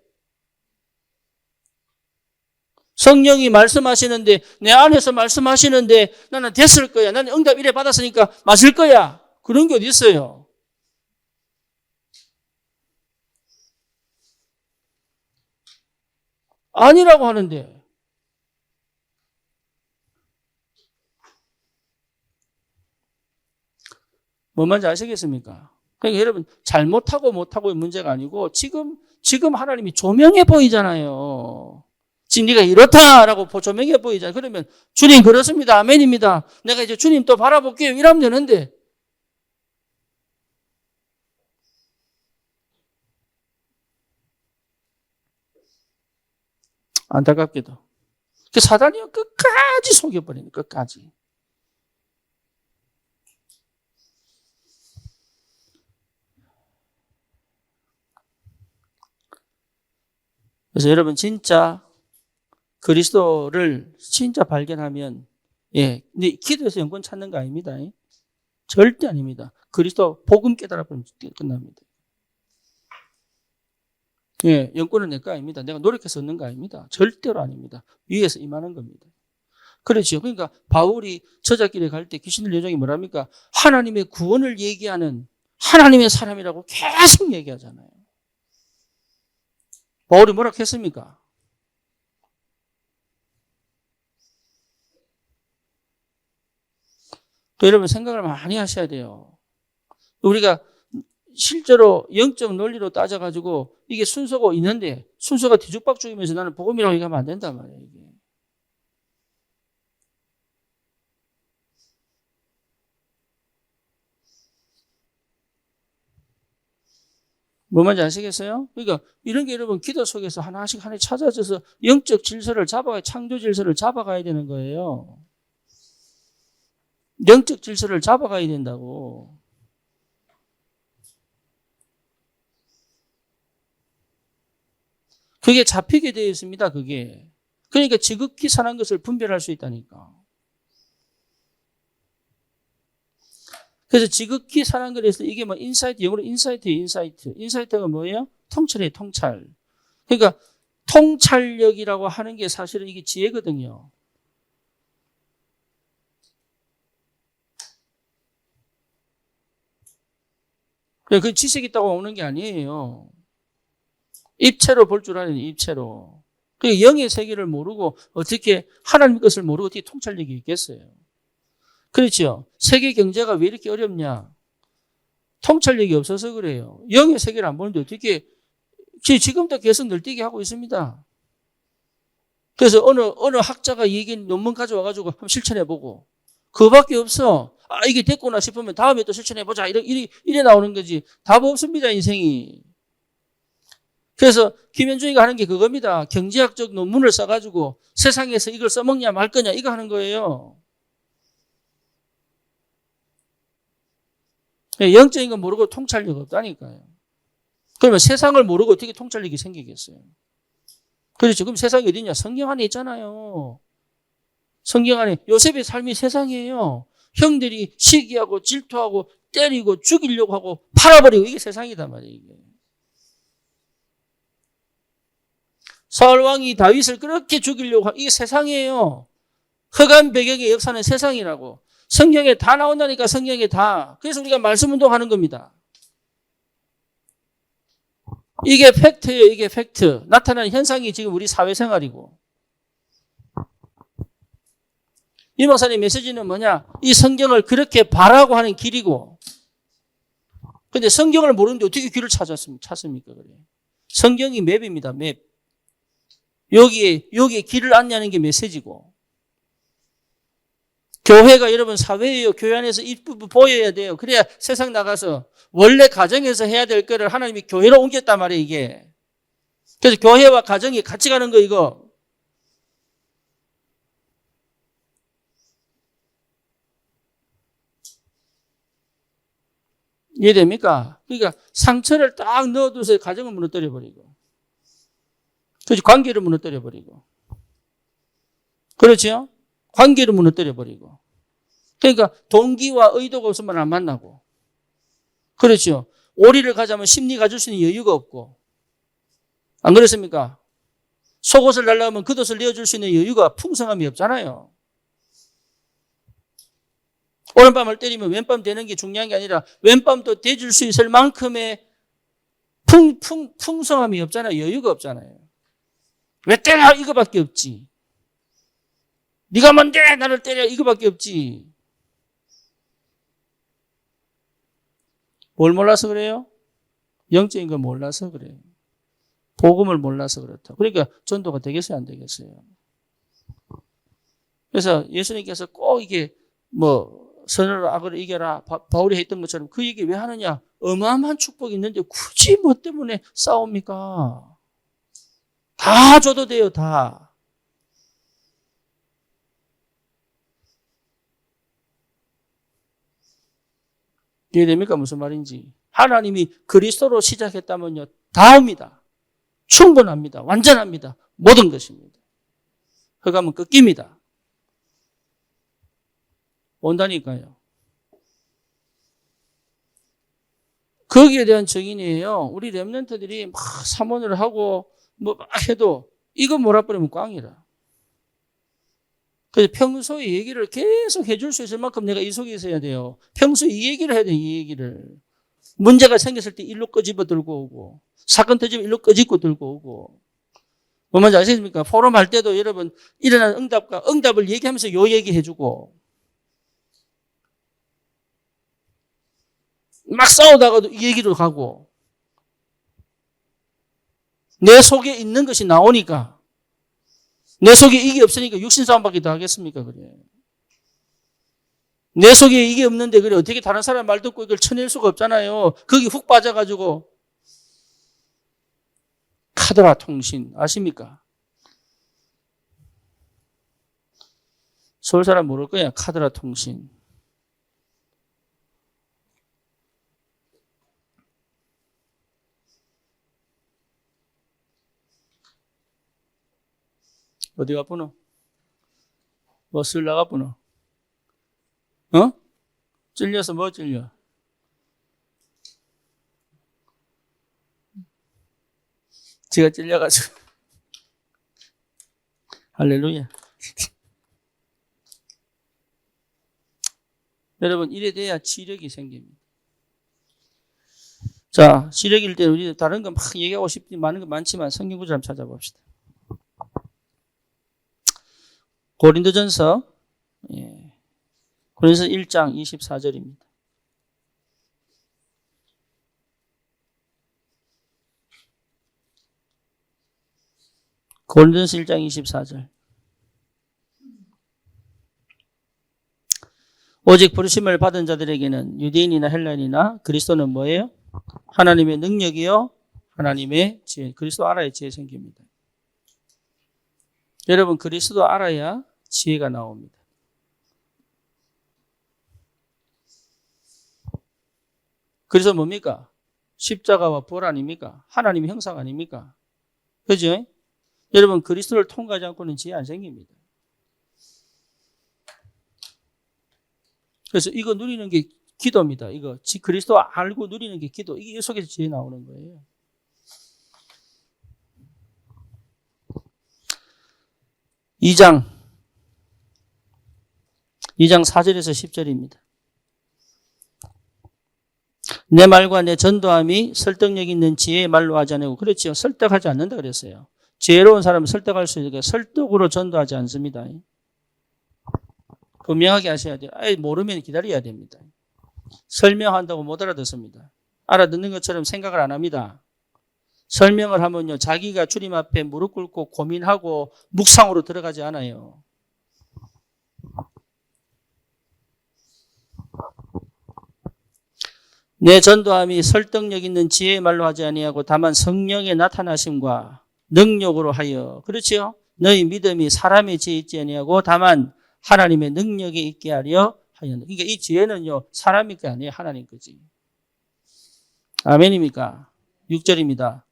성령이 말씀하시는데 내 안에서 말씀하시는데 나는 됐을 거야. 나는 응답 이래 받았으니까 맞을 거야. 그런 게 어디 있어요? 아니라고 하는데. 뭔 말인지 아시겠습니까? 그러니까 여러분 잘못하고 못하고의 문제가 아니고 지금 하나님이 조명해 보이잖아요. 지금 네가 이렇다라고 조명해 보이잖아요. 그러면 주님 그렇습니다. 아멘입니다. 내가 이제 주님 또 바라볼게요. 이러면 되는데, 안타깝게도 그 사단이 끝까지 속여버리는, 끝까지. 그래서 여러분 진짜 그리스도를 진짜 발견하면, 예, 근데 기도해서 영권 찾는 거 아닙니다. 절대 아닙니다. 그리스도 복음 깨달아보면 끝납니다. 예, 영권은 내 거 아닙니다. 내가 노력해서 얻는 거 아닙니다. 절대로 아닙니다. 위에서 임하는 겁니다. 그렇죠. 그러니까 바울이 저자길에 갈 때 귀신 들린 여종이 뭐랍니까? 하나님의 구원을 얘기하는 하나님의 사람이라고 계속 얘기하잖아요. 바울이 뭐라고 했습니까? 또 여러분 생각을 많이 하셔야 돼요. 우리가 실제로 영적 논리로 따져가지고 이게 순서가 있는데 순서가 뒤죽박죽이면서 나는 복음이라고 얘기하면 안 된단 말이에요. 이게. 뭐 말인지 아시겠어요? 그러니까 이런 게 여러분 기도 속에서 하나씩 찾아져서 영적 질서를 잡아가야, 창조 질서를 잡아가야 되는 거예요. 영적 질서를 잡아가야 된다고. 그게 잡히게 되어 있습니다. 그게. 그러니까 지극히 선한 것을 분별할 수 있다니까. 그래서 지극히 선한 것에서 이게 뭐 인사이트, 영어로 인사이트예요. 인사이트. 인사이트가 뭐예요? 통찰이에요. 통찰. 그러니까 통찰력이라고 하는 게 사실은 이게 지혜거든요. 그 지식 있다고 오는 게 아니에요. 입체로 볼 줄 아는 입체로. 그 영의 세계를 모르고 어떻게 하나님 것을 모르고 어떻게 통찰력이 있겠어요. 그렇죠. 세계 경제가 왜 이렇게 어렵냐. 통찰력이 없어서 그래요. 영의 세계를 안 보는데 어떻게 지금도 계속 늘뛰게 하고 있습니다. 그래서 어느 학자가 얘기한 논문 가져와가지고 한번 실천해보고 그거밖에 없어. 아 이게 됐구나 싶으면 다음에 또 실천해보자. 이래 나오는 거지. 답 없습니다 인생이. 그래서 김현중이가 하는 게 그겁니다. 경제학적 논문을 써가지고 세상에서 이걸 써먹냐 말 거냐 이거 하는 거예요. 영적인 건 모르고 통찰력 없다니까요. 그러면 세상을 모르고 어떻게 통찰력이 생기겠어요? 그렇죠. 그럼 세상이 어디냐? 성경 안에 있잖아요. 성경 안에 요셉의 삶이 세상이에요. 형들이 시기하고 질투하고 때리고 죽이려고 하고 팔아버리고 이게 세상이단 말이에요. 이게. 사울 왕이 다윗을 그렇게 죽이려고 하고 이게 세상이에요. 흑암 배경의 역사는 세상이라고. 성경에 다 나온다니까 성경에 다. 그래서 우리가 말씀 운동하는 겁니다. 이게 팩트예요. 이게 팩트. 나타나는 현상이 지금 우리 사회생활이고. 이 목사님 메시지는 뭐냐? 이 성경을 그렇게 바라고 하는 길이고. 근데 성경을 모르는데 어떻게 길을 찾습니까? 그래. 성경이 맵입니다. 맵. 여기에 길을 안내하는 게 메시지고. 교회가 여러분 사회예요. 교회 안에서 이 부분 보여야 돼요. 그래야 세상 나가서 원래 가정에서 해야 될 거를 하나님이 교회로 옮겼단 말이에요, 이게. 그래서 교회와 가정이 같이 가는 거 이거. 이해됩니까? 그러니까 상처를 딱 넣어두세요. 가정을 무너뜨려버리고. 그렇지, 관계를 무너뜨려버리고. 그렇죠? 관계를 무너뜨려버리고. 그러니까 동기와 의도가 없으면 안 만나고. 그렇죠? 오리를 가자면 심리 가질 수 있는 여유가 없고. 안 그렇습니까? 속옷을 달라면 겉옷을 내어줄 수 있는 여유가 풍성함이 없잖아요. 오른밤을 때리면 왼밤 되는 게 중요한 게 아니라 왼밤도 대줄 수 있을 만큼의 풍성함이 없잖아요. 여유가 없잖아요. 왜 때려? 이거밖에 없지. 네가 뭔데 나를 때려? 이거밖에 없지. 뭘 몰라서 그래요? 영적인 걸 몰라서 그래요. 복음을 몰라서 그렇다. 그러니까 전도가 되겠어요? 안 되겠어요? 그래서 예수님께서 꼭 이게 선을 악을 이겨라. 바울이 했던 것처럼 그 얘기 왜 하느냐? 어마어마한 축복이 있는데 굳이 뭐 때문에 싸웁니까? 다 줘도 돼요, 다. 이해됩니까? 무슨 말인지. 하나님이 그리스도로 시작했다면요, 다 옵니다. 충분합니다. 완전합니다. 모든 것입니다. 흑암은 꺾입니다. 온다니까요. 거기에 대한 증인이에요. 우리 렘넌트들이 막 사모를 하고 막 해도 이거 몰아버리면 꽝이라. 그래서 평소에 얘기를 계속 해줄 수 있을 만큼 내가 이 속에 있어야 돼요. 평소에 이 얘기를 해야 돼요. 이 얘기를. 문제가 생겼을 때 일로 끄집어 들고 오고, 사건 터지면 일로 끄집고 들고 오고. 뭐 뭔지 아시겠습니까? 포럼 할 때도 여러분 일어난 응답과 응답을 얘기하면서 요 얘기해주고, 막 싸우다가도 이 얘기로 가고, 내 속에 있는 것이 나오니까, 내 속에 이게 없으니까 육신싸움밖에 더 하겠습니까? 그래. 내 속에 이게 없는데 그래 어떻게 다른 사람 말 듣고 이걸 쳐낼 수가 없잖아요. 거기 훅 빠져가지고. 카드라 통신 아십니까? 서울 사람 모를 거야. 카드라 통신. 어디 가보노? 뭐 쓸라가 보노? 어? 찔려서 뭐 찔려? 지가 찔려가지고. 할렐루야. 여러분, 이래 돼야 지력이 생깁니다. 자, 지력일 때 우리 다른 거 막 얘기하고 싶지 많은 거 많지만 성경 구절 한번 찾아봅시다. 고린도전서, 고린도전서 1장 24절입니다. 고린도전서 1장 24절. 오직 부르심을 받은 자들에게는 유대인이나 헬라인이나 그리스도는 뭐예요? 하나님의 능력이요, 하나님의 지혜. 그리스도 알아야 지혜 생깁니다. 여러분, 그리스도 알아야 지혜가 나옵니다. 그래서 뭡니까? 십자가와 벌 아닙니까? 하나님의 형상 아닙니까? 그죠? 여러분, 그리스도를 통과하지 않고는 지혜 안 생깁니다. 그래서 이거 누리는 게 기도입니다. 이거 그리스도 알고 누리는 게 기도. 이게 속에서 지혜 나오는 거예요. 이 장 4절에서 10절입니다. 내 말과 내 전도함이 설득력 있는 지혜의 말로 하지 않고, 그렇죠. 설득하지 않는다 그랬어요. 지혜로운 사람은 설득할 수 있으니까 설득으로 전도하지 않습니다. 분명하게 하셔야 돼요. 모르면 기다려야 됩니다. 설명한다고 못 알아듣습니다. 알아듣는 것처럼 생각을 안 합니다. 설명을 하면요, 자기가 주님 앞에 무릎 꿇고 고민하고 묵상으로 들어가지 않아요. 내 전도함이 설득력 있는 지혜의 말로 하지 아니하고 다만 성령의 나타나심과 능력으로 하여, 그렇지요? 너희 믿음이 사람의 지혜 있지 아니하고 다만 하나님의 능력이 있게 하려 하였다. 그러니까 이 지혜는요, 사람이 게 아니에요. 하나님 거지. 아멘입니까? 6절입니다.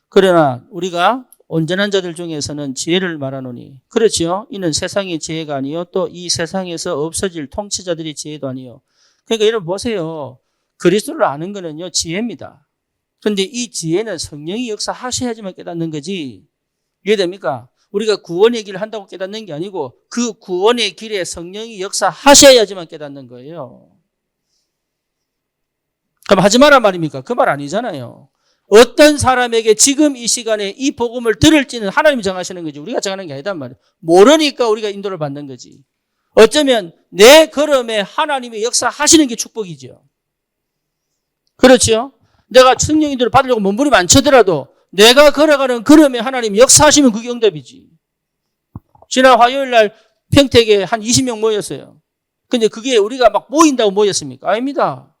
그러나 우리가 온전한 자들 중에서는 지혜를 말하노니, 그렇죠? 이는 세상의 지혜가 아니요 또 이 세상에서 없어질 통치자들의 지혜도 아니요. 그러니까 여러분 보세요. 그리스도를 아는 거는요, 지혜입니다. 그런데 이 지혜는 성령이 역사하셔야지만 깨닫는 거지. 이해됩니까? 우리가 구원의 길을 한다고 깨닫는 게 아니고 그 구원의 길에 성령이 역사하셔야지만 깨닫는 거예요. 그럼 하지 마라 말입니까? 그 말 아니잖아요. 어떤 사람에게 지금 이 시간에 이 복음을 들을지는 하나님이 정하시는 거지 우리가 정하는 게 아니단 말이에요. 모르니까 우리가 인도를 받는 거지. 어쩌면 내 걸음에 하나님의 역사하시는 게 축복이죠. 그렇죠? 내가 성령 인도를 받으려고 몸부림 안 쳐더라도 내가 걸어가는 걸음에 하나님 역사하시면 그게 응답이지. 지난 화요일 날 평택에 한 20명 모였어요. 근데 그게 우리가 막 모인다고 모였습니까? 아닙니다.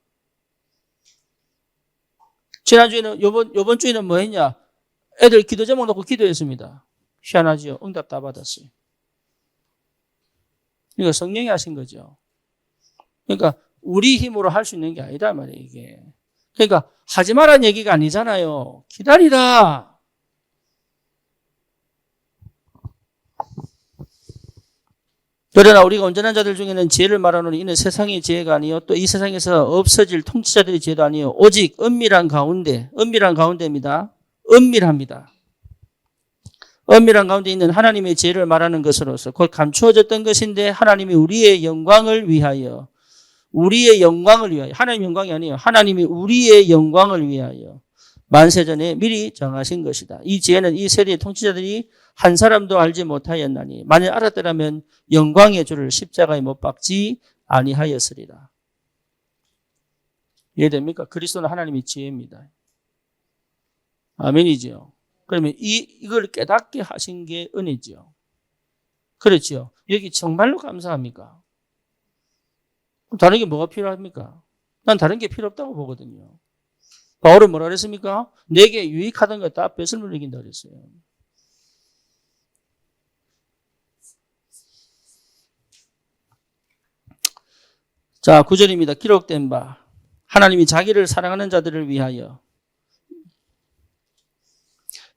지난주에는, 요번 주에는 뭐 했냐? 애들 기도 제목 놓고 기도했습니다. 희한하지요? 응답 다 받았어요. 그러니까 성령이 하신 거죠. 그러니까 우리 힘으로 할 수 있는 게 아니다 말이에요, 이게. 그러니까 하지 말라는 얘기가 아니잖아요. 기다리라. 그러나 우리가 온전한 자들 중에는 지혜를 말하노니 이는 세상의 지혜가 아니요 또 이 세상에서 없어질 통치자들의 지혜도 아니요 오직 은밀한 가운데입니다. 은밀합니다. 은밀한 가운데 있는 하나님의 지혜를 말하는 것으로서 곧 감추어졌던 것인데 하나님이 우리의 영광을 위하여 우리의 영광을 위하여, 하나님의 영광이 아니에요. 하나님이 우리의 영광을 위하여 만세전에 미리 정하신 것이다. 이 지혜는 이 세대의 통치자들이 한 사람도 알지 못하였나니 만일 알았더라면 영광의 주를 십자가에 못 박지 아니하였으리라. 이해됩니까? 그리스도는 하나님의 지혜입니다. 아멘이죠. 그러면 이걸 깨닫게 하신 게 은혜죠. 그렇죠. 여기 정말로 감사합니까? 다른 게 뭐가 필요합니까? 난 다른 게 필요 없다고 보거든요. 바울은 뭐라 그랬습니까? 내게 유익하던 것 다 뺏을 이긴다 그랬어요. 자, 9절입니다. 기록된 바 하나님이 자기를 사랑하는 자들을 위하여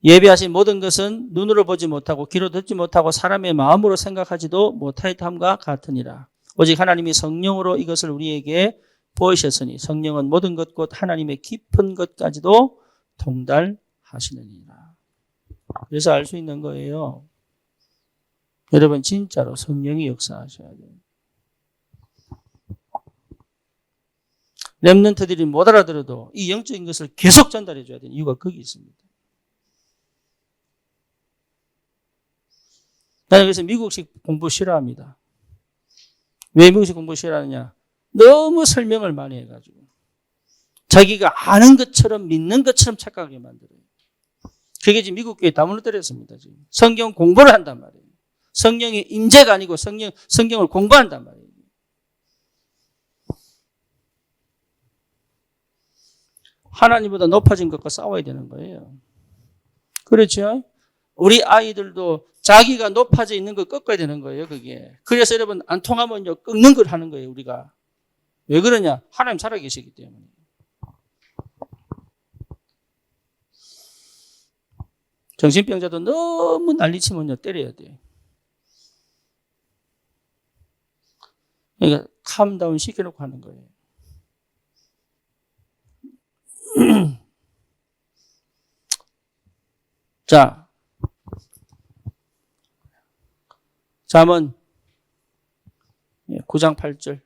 예비하신 모든 것은 눈으로 보지 못하고 귀로 듣지 못하고 사람의 마음으로 생각하지도 못하였함과 같으니라. 오직 하나님이 성령으로 이것을 우리에게 보이셨으니 성령은 모든 것 곧 하나님의 깊은 것까지도 통달하시느니라. 그래서 알 수 있는 거예요. 여러분 진짜로 성령이 역사하셔야 돼요. 렘넌트들이 못 알아들어도 이 영적인 것을 계속 전달해 줘야 되는 이유가 거기 있습니다. 나는 그래서 미국식 공부 싫어합니다. 왜 미국식 공부 싫어하느냐? 너무 설명을 많이 해가지고 자기가 아는 것처럼 믿는 것처럼 착각하게 만들어요. 그게 지금 미국 교회 다 무너뜨렸습니다. 지금 성경 공부를 한단 말이에요. 성령의 임재가 아니고 성경을 공부한단 말이에요. 하나님보다 높아진 것과 싸워야 되는 거예요. 그렇죠? 우리 아이들도 자기가 높아져 있는 걸 꺾어야 되는 거예요, 그게. 그래서 여러분, 안 통하면요, 꺾는 걸 하는 거예요, 우리가. 왜 그러냐? 하나님 살아계시기 때문에. 정신병자도 너무 난리치면요, 때려야 돼요. 그러니까, 캄다운 시켜놓고 하는 거예요. 자, 잠언 9장 8절.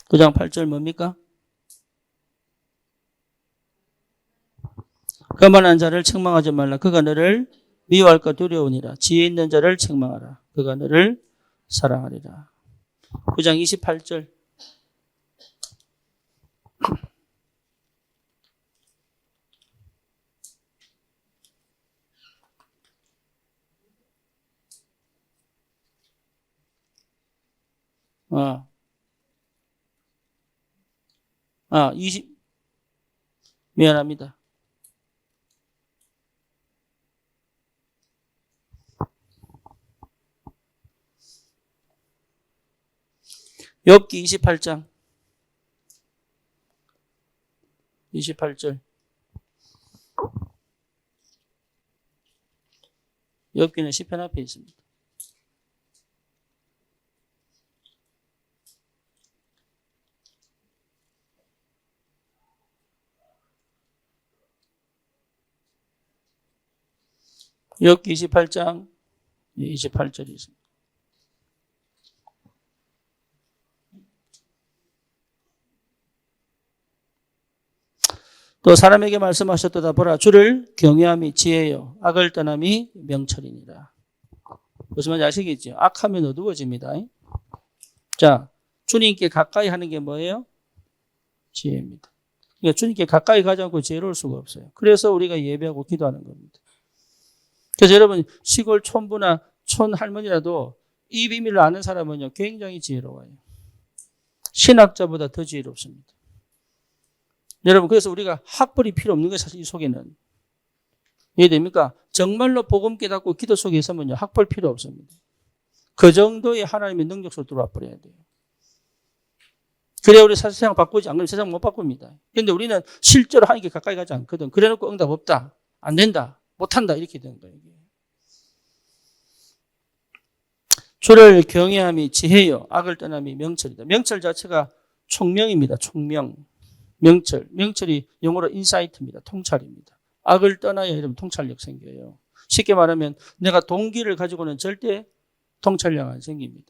그 장 8절 뭡니까? 거만한 자를 책망하지 말라. 그가 너를 미워할까 두려우니라. 지혜 있는 자를 책망하라. 그가 너를 사랑하리라. 9장 28절. 미안합니다. 욥기 28장 28절. 욥기는 시편 앞에 있습니다. 욥기 28장 28절이 있습니다. 또 사람에게 말씀하셨도다. 보라, 주를 경외함이 지혜요 악을 떠남이 명철이니라. 무슨 말인지 아시겠죠? 악하면 어두워집니다. 자, 주님께 가까이 하는 게 뭐예요? 지혜입니다. 그러니까 주님께 가까이 가지 않고 지혜로울 수가 없어요. 그래서 우리가 예배하고 기도하는 겁니다. 그래서 여러분 시골 촌부나 촌 할머니라도 이 비밀을 아는 사람은요 굉장히 지혜로워요. 신학자보다 더 지혜롭습니다. 여러분 그래서 우리가 학벌이 필요 없는 거예요. 사실 이 속에는. 이해됩니까? 정말로 복음 깨닫고 기도 속에 있으면요 학벌 필요 없습니다. 그 정도의 하나님의 능력 속으로 들어와 버려야 돼요. 그래야 우리 세상 바꾸지 않으면 세상 못 바꿉니다. 그런데 우리는 실제로 하나님께 가까이 가지 않거든. 그래놓고 응답 없다. 안 된다. 못한다. 이렇게 되는 거예요. 주를 경외함이 지혜요. 악을 떠남이 명철이다. 명철 자체가 총명입니다. 총명. 명철. 명철이 영어로 인사이트입니다. 통찰입니다. 악을 떠나야 이러면 통찰력 생겨요. 쉽게 말하면 내가 동기를 가지고는 절대 통찰력 안 생깁니다.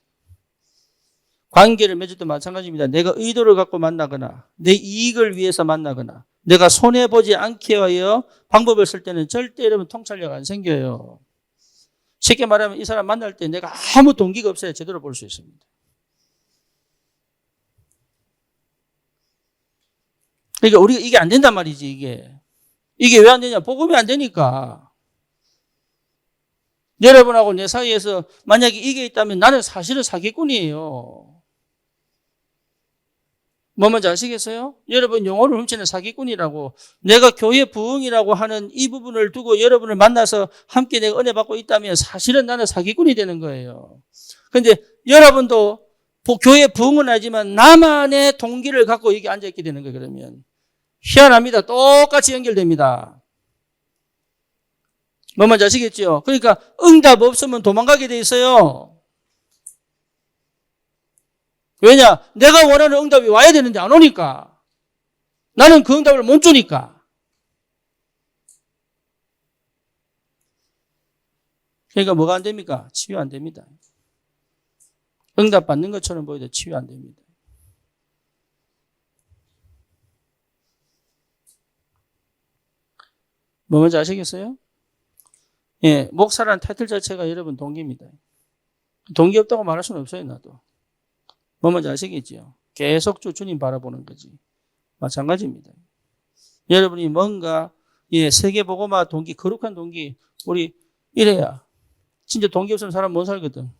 관계를 맺을 때 마찬가지입니다. 내가 의도를 갖고 만나거나 내 이익을 위해서 만나거나 내가 손해보지 않게 하여 방법을 쓸 때는 절대 이러면 통찰력 안 생겨요. 쉽게 말하면 이 사람 만날 때 내가 아무 동기가 없어야 제대로 볼 수 있습니다. 그러니까 우리가 이게 안 된단 말이지, 이게 왜 안 되냐? 복음이 안 되니까. 여러분하고 내 사이에서 만약에 이게 있다면 나는 사실은 사기꾼이에요. 뭐 뭔지 아시겠어요? 여러분 영혼을 훔치는 사기꾼이라고, 내가 교회 부흥이라고 하는 이 부분을 두고 여러분을 만나서 함께 내가 은혜 받고 있다면 사실은 나는 사기꾼이 되는 거예요. 그런데 여러분도 교회 부흥은 하지만 나만의 동기를 갖고 여기 앉아있게 되는 거예요. 그러면 희한합니다. 똑같이 연결됩니다. 뭐 뭔지 아시겠죠? 그러니까 응답 없으면 도망가게 돼 있어요. 왜냐? 내가 원하는 응답이 와야 되는데 안 오니까. 나는 그 응답을 못 주니까. 그러니까 뭐가 안 됩니까? 치유 안 됩니다. 응답 받는 것처럼 보여도 치유 안 됩니다. 뭐 뭔지 아시겠어요? 예, 목사라는 타이틀 자체가 여러분 동기입니다. 동기 없다고 말할 수는 없어요, 나도. 뭐 뭔지 아시겠죠? 계속 주님 바라보는 거지. 마찬가지입니다. 여러분이 뭔가, 세계보고마 동기, 거룩한 동기, 우리 이래야. 진짜 동기 없으면 사람 못 살거든.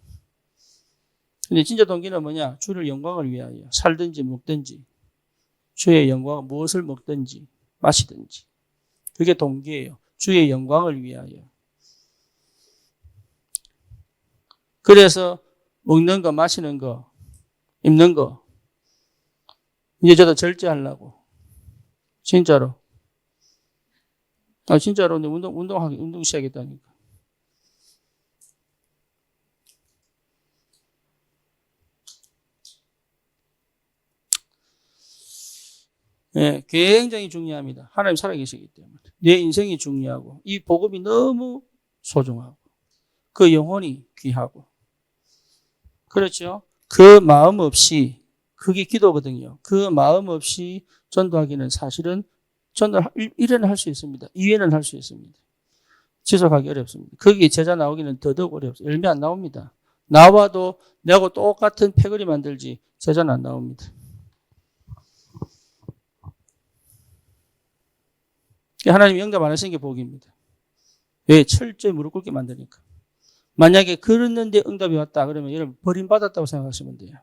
근데 진짜 동기는 뭐냐? 주를 영광을 위하여 살든지 먹든지, 주의 영광, 무엇을 먹든지, 마시든지. 그게 동기예요. 주의 영광을 위하여. 그래서 먹는 거, 마시는 거, 입는 거, 이제 저도 절제하려고. 진짜로. 진짜로. 운동 시작했다니까. 예, 굉장히 중요합니다. 하나님 살아계시기 때문에. 내 인생이 중요하고, 이 복음이 너무 소중하고, 그 영혼이 귀하고. 그렇죠? 그 마음 없이, 그게 기도거든요. 그 마음 없이 전도하기는 사실은 전도 1회는 할 수 있습니다. 2회는 할 수 있습니다. 지속하기 어렵습니다. 거기에 제자 나오기는 더더욱 어렵습니다. 열매 안 나옵니다. 나와도 내하고 똑같은 패거리 만들지 제자는 안 나옵니다. 하나님이 응답 안 하시는 게 복입니다. 왜? 철저히 무릎 꿇게 만드니까. 만약에 그랬는데 응답이 왔다 그러면 여러분 버림받았다고 생각하시면 돼요.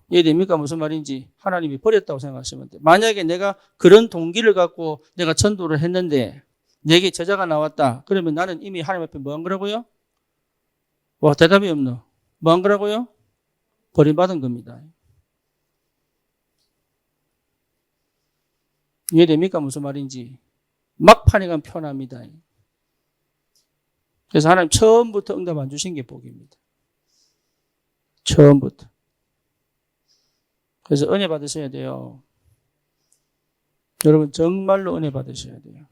이해됩니까? 무슨 말인지. 하나님이 버렸다고 생각하시면 돼요. 만약에 내가 그런 동기를 갖고 내가 전도를 했는데 내게 제자가 나왔다. 그러면 나는 이미 하나님 앞에 뭐 한 거라고요? 와, 대답이 없노. 뭐 한 거라고요? 버림받은 겁니다. 이해됩니까? 무슨 말인지. 막판에 가면 편합니다. 그래서 하나님 처음부터 응답 안 주신 게 복입니다. 처음부터. 그래서 은혜 받으셔야 돼요. 여러분 정말로 은혜 받으셔야 돼요.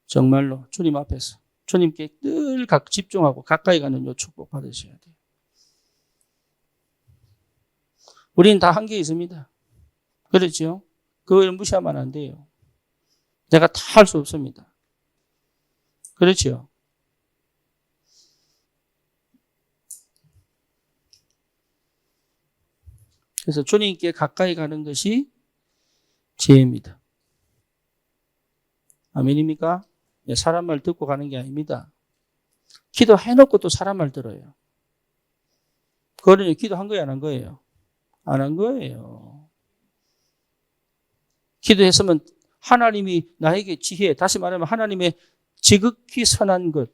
정말로 주님 앞에서 주님께 늘 집중하고 가까이 가는 요 축복 받으셔야 돼요. 우리는 다 한계 있습니다. 그렇죠? 그걸 무시하면 안 돼요. 내가 다 할 수 없습니다. 그렇죠? 그래서 주님께 가까이 가는 것이 지혜입니다. 아멘입니까? 사람 말 듣고 가는 게 아닙니다. 기도해놓고 또 사람 말 들어요. 그거는 기도한 거예요, 안 한 거예요? 안 한 거예요. 기도했으면 하나님이 나에게 지혜, 다시 말하면 하나님의 지극히 선한 것,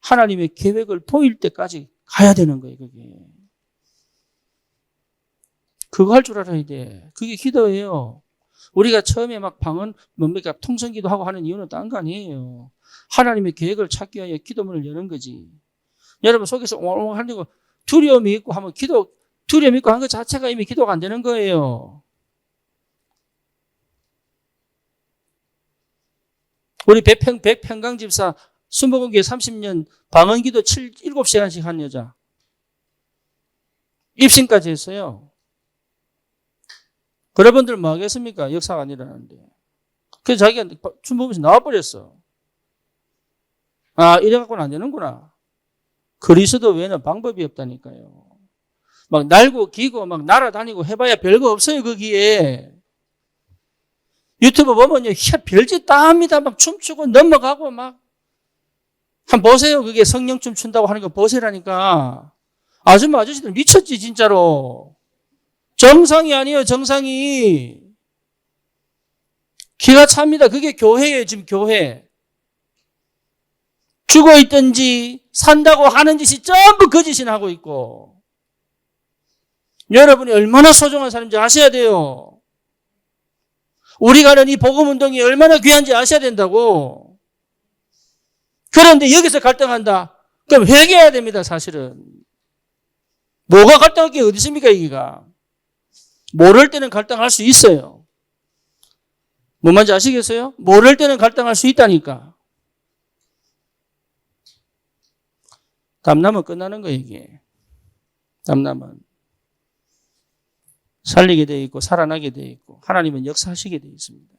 하나님의 계획을 보일 때까지 가야 되는 거예요, 그게. 그거 할 줄 알아야 돼. 그게 기도예요. 우리가 처음에 막 방언, 뭡니까, 통성기도 하고 하는 이유는 딴 거 아니에요. 하나님의 계획을 찾기 위하여 기도문을 여는 거지. 여러분 속에서 옹알옹 하려고 두려움이 있고 하면 두려움이 있고 한 것 자체가 이미 기도가 안 되는 거예요. 우리 백평강 집사 순복음교회 30년 방언기도 7시간씩 한 여자. 입신까지 했어요. 여러분들 뭐 하겠습니까? 역사가 안 일어나는데. 그래서 자기가 순복음에서 나와버렸어. 아, 이래갖고는 안 되는구나. 그리스도 외에는 방법이 없다니까요. 막 날고 기고 막 날아다니고 해봐야 별거 없어요, 거기에. 유튜브 보면요, 별짓 다 합니다. 막 춤추고 넘어가고 막. 한번 보세요. 그게 성령춤 춘다고 하는 거 보세라니까. 아줌마, 아저씨들 미쳤지, 진짜로. 정상이 아니에요, 정상이. 기가 찹니다. 그게 교회예요, 지금 교회. 죽어 있든지 산다고 하는 짓이 전부 거짓이나 하고 있고. 여러분이 얼마나 소중한 사람인지 아셔야 돼요. 우리가 하는 이 복음운동이 얼마나 귀한지 아셔야 된다고. 그런데 여기서 갈등한다. 그럼 회개해야 됩니다, 사실은. 뭐가 갈등할 게 어디 있습니까, 여기가. 모를 때는 갈등할 수 있어요. 뭔 말인지 아시겠어요? 모를 때는 갈등할 수 있다니까. 담남은 끝나는 거예요, 이게. 담남은. 살리게 되어 있고 살아나게 되어 있고 하나님은 역사하시게 되어 있습니다.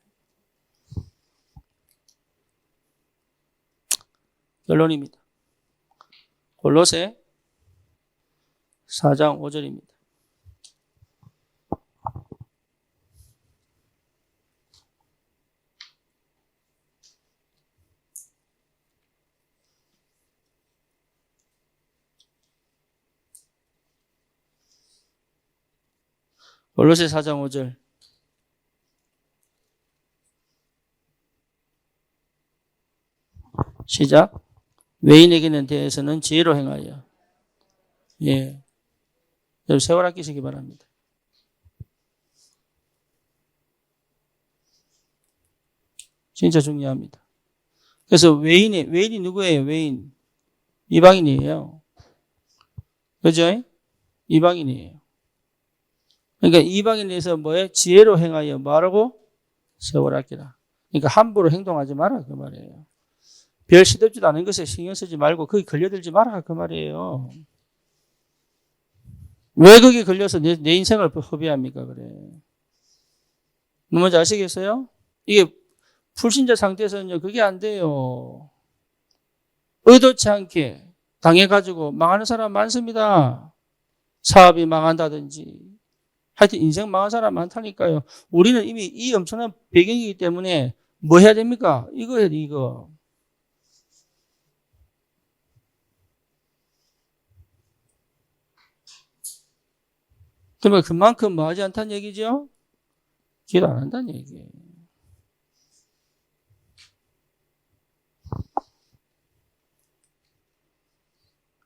결론입니다. 골로새 4장 5절입니다. 골로새 4장 5절. 시작. 외인에게는 대해서는 지혜로 행하여. 예. 여러분 세월 아끼시기 바랍니다. 진짜 중요합니다. 그래서 외인이 누구예요? 외인. 이방인이에요. 그죠? 이방인이에요. 그러니까 이방인에서 뭐에 지혜로 행하여 뭐하라고? 세월 아끼라. 그러니까 함부로 행동하지 마라 그 말이에요. 별 시덥지도 않은 것에 신경 쓰지 말고 거기 걸려들지 마라 그 말이에요. 왜 거기 걸려서 내 인생을 허비합니까? 그래. 뭔지 아시겠어요? 이게 불신자 상태에서는요 그게 안 돼요. 의도치 않게 당해가지고 망하는 사람 많습니다. 사업이 망한다든지 하여튼 인생 망한 사람 많다니까요. 우리는 이미 이 엄청난 배경이기 때문에 뭐 해야 됩니까? 이거 해야 돼, 이거. 그러면 그만큼 뭐 하지 않다는 얘기죠? 기도 안 한다는 얘기예요.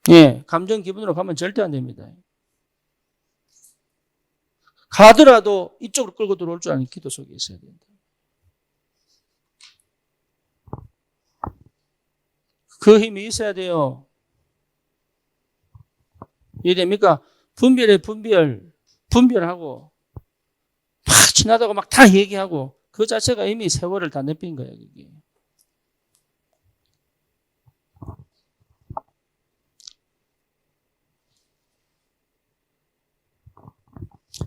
예, 감정 기분으로 가면 절대 안 됩니다. 가더라도 이쪽으로 끌고 들어올 줄 아는 기도 속에 있어야 된다. 그 힘이 있어야 돼요. 이해됩니까? 분별하고 막 친하다고 막 다 얘기하고 그 자체가 이미 세월을 다 내빈 거예요. 이게.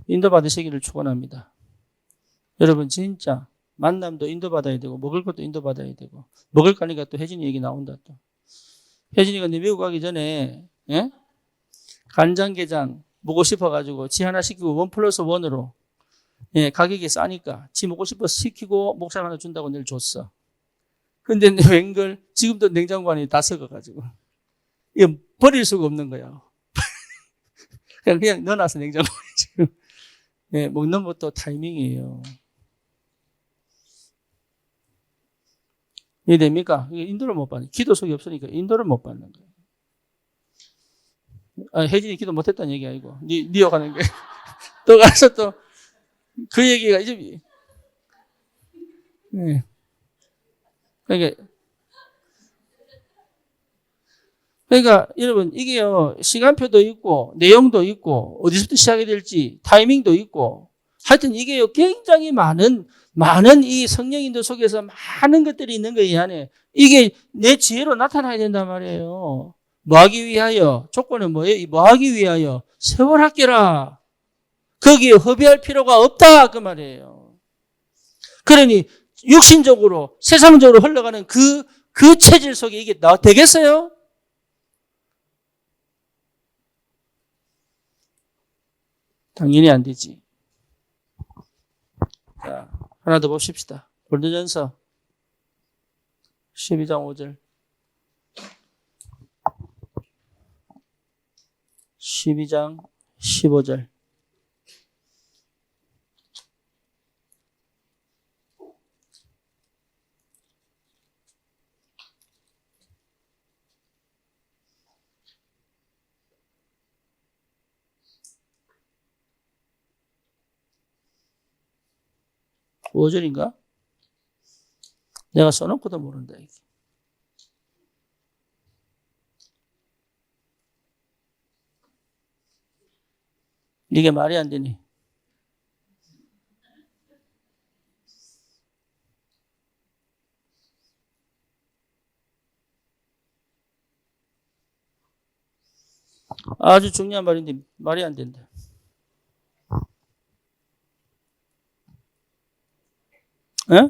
인도받으시기를 축원합니다. 여러분 진짜 만남도 인도받아야 되고 먹을 것도 인도받아야 되고 먹을 거니까 또 혜진이 얘기 나온다 또. 혜진이가 미국 가기 전에 예? 간장게장 먹고 싶어가지고 지 하나 시키고 1+1으로 예, 가격이 싸니까 지 먹고 싶어 시키고 목살 하나 준다고 늘 줬어. 근데 웬걸 지금도 냉장고 안에 다 썩어가지고 이거 버릴 수가 없는 거야. 그냥 넣어놔서 냉장고에 지금 예, 먹는 것도 타이밍이에요. 이해됩니까? 인도를 못 받는 기도 속이 없으니까 인도를 못 받는 거예요. 아, 혜진이 기도 못했다는 얘기 아니고 니어가는 게 또 가서 또 그 얘기가 이제 네. 그러니까 여러분 이게요 시간표도 있고 내용도 있고 어디서부터 시작이 될지 타이밍도 있고 하여튼 이게요 굉장히 많은 이 성령인도 속에서 많은 것들이 있는 거예요 이 안에. 이게 내 지혜로 나타나야 된단 말이에요. 뭐하기 위하여? 조건은 뭐예요? 뭐하기 위하여? 세월 학계라. 거기에 허비할 필요가 없다 그 말이에요. 그러니 육신적으로 세상적으로 흘러가는 그 체질 속에 이게 되겠어요? 당연히 안 되지. 자, 하나 더 봅시다. 고린도전서 12장 5절. 12장 15절. 오절인가 내가 써놓고도 모른다. 이게 말이 안 되니. 아주 중요한 말인데 말이 안 된다. 에?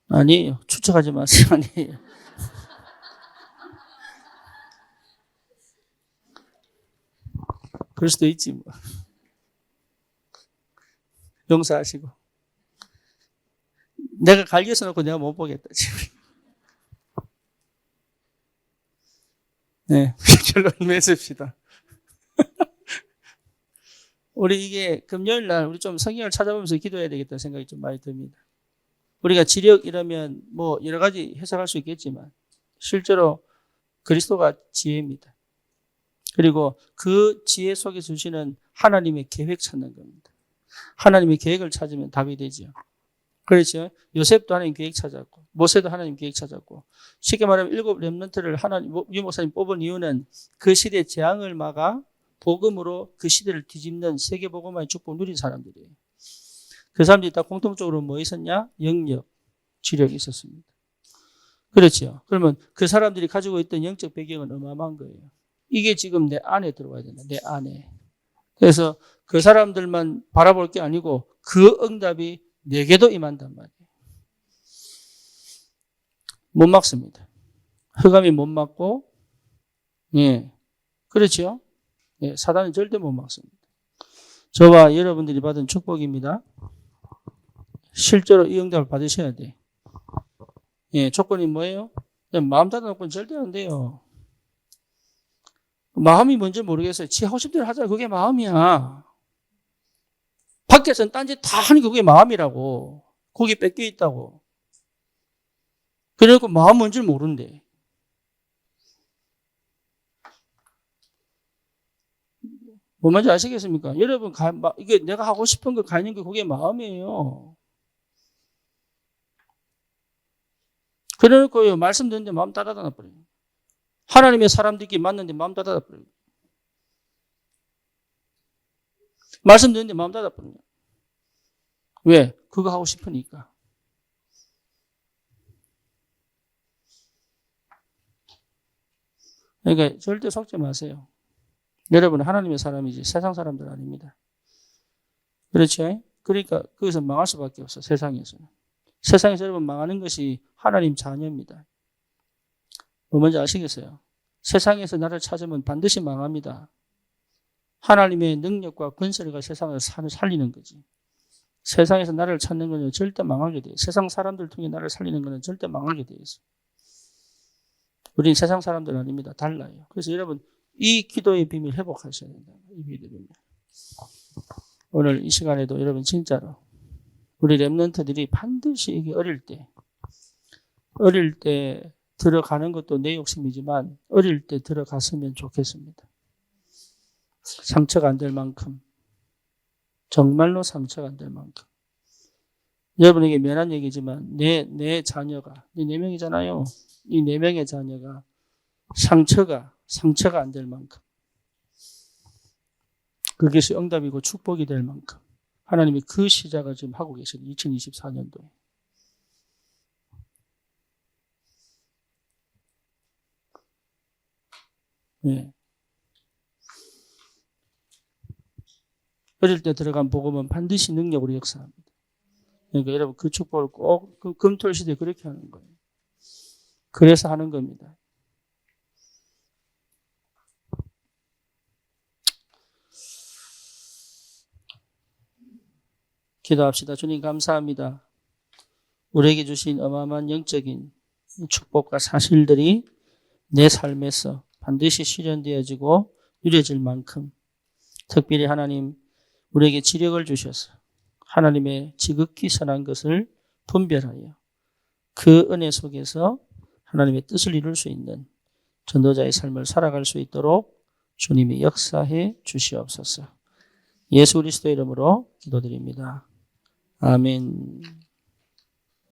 아니에요. 추측하지 마세요. 아니에요. 그럴 수도 있지 뭐. 용서하시고. 내가 갈겨서 놓고 내가 못 보겠다 지금. 네, 결론 맺읍시다. 우리 이게 금요일 날 우리 좀 성경을 찾아보면서 기도해야 되겠다는 생각이 좀 많이 듭니다. 우리가 지력 이러면 뭐 여러 가지 해석할 수 있겠지만 실제로 그리스도가 지혜입니다. 그리고 그 지혜 속에 주시는 하나님의 계획 찾는 겁니다. 하나님의 계획을 찾으면 답이 되죠. 그렇죠. 요셉도 하나님 계획 찾았고 모세도 하나님 계획 찾았고 쉽게 말하면 7 렘넌트를 유 목사님 뽑은 이유는 그 시대의 재앙을 막아 복음으로 그 시대를 뒤집는 세계복음화의 축복을 누린 사람들이에요. 그 사람들이 다 공통적으로 뭐 있었냐? 영역, 지력이 있었습니다. 그렇죠. 그러면 그 사람들이 가지고 있던 영적 배경은 어마어마한 거예요. 이게 지금 내 안에 들어와야 된다. 내 안에. 그래서 그 사람들만 바라볼 게 아니고 그 응답이 내게도 임한단 말이에요. 못 막습니다. 흑암이 못 막고, 예. 그렇죠? 예. 사단은 절대 못 막습니다. 저와 여러분들이 받은 축복입니다. 실제로 이 응답을 받으셔야 돼. 예. 조건이 뭐예요? 마음 닫아놓고는 절대 안 돼요. 마음이 뭔지 모르겠어요. 지 하고 싶은 대로 하자. 그게 마음이야. 밖에서는 딴짓 다 하는 게 그게 마음이라고. 거기 뺏겨 있다고. 그래놓고 마음 뭔지 모른대. 뭔 말인지 아시겠습니까? 여러분, 이게 내가 하고 싶은 거 가는 게 그게 마음이에요. 그래놓고 말씀 듣는데 마음 따라다 버려요. 하나님의 사람들끼리 맞는데 마음 따라다 버려요. 말씀 듣는데 마음 따라다 버려요. 왜? 그거 하고 싶으니까. 그러니까 절대 속지 마세요. 여러분은 하나님의 사람이지 세상 사람들 아닙니다. 그렇죠? 그러니까 거기서 망할 수밖에 없어. 세상에서는. 세상에서 여러분 망하는 것이 하나님 자녀입니다. 뭐 뭔지 아시겠어요? 세상에서 나를 찾으면 반드시 망합니다. 하나님의 능력과 권세가 세상을 살리는 거지. 세상에서 나를 찾는 것은 절대 망하게 돼요. 세상 사람들 통해 나를 살리는 것은 절대 망하게 되어 있어요. 우리는 세상 사람들 아닙니다. 달라요. 그래서 여러분 이 기도의 비밀 회복하셔야 된다. 이 기도의 비밀. 오늘 이 시간에도 여러분 진짜로 우리 렘넌트들이 반드시 이게 어릴 때 들어가는 것도 내 욕심이지만 어릴 때 들어갔으면 좋겠습니다. 상처가 안 될 만큼. 정말로 상처가 안 될 만큼. 여러분에게 미안한 얘기지만 내 자녀가, 이 4명이잖아요. 이 4명의 자녀가 상처가 안 될 만큼. 그것이 응답이고 축복이 될 만큼. 하나님이 그 시작을 지금 하고 계시는 2024년도에. 네. 어릴 때 들어간 복음은 반드시 능력으로 역사합니다. 그러니까 여러분 그 축복을 꼭 그 금토일 시대에 그렇게 하는 거예요. 그래서 하는 겁니다. 기도합시다. 주님 감사합니다. 우리에게 주신 어마어마한 영적인 축복과 사실들이 내 삶에서 반드시 실현되어지고 누려질 만큼 특별히 하나님 우리에게 지력을 주셔서 하나님의 지극히 선한 것을 분별하여 그 은혜 속에서 하나님의 뜻을 이룰 수 있는 전도자의 삶을 살아갈 수 있도록 주님이 역사해 주시옵소서. 예수 그리스도의 이름으로 기도드립니다. 아멘.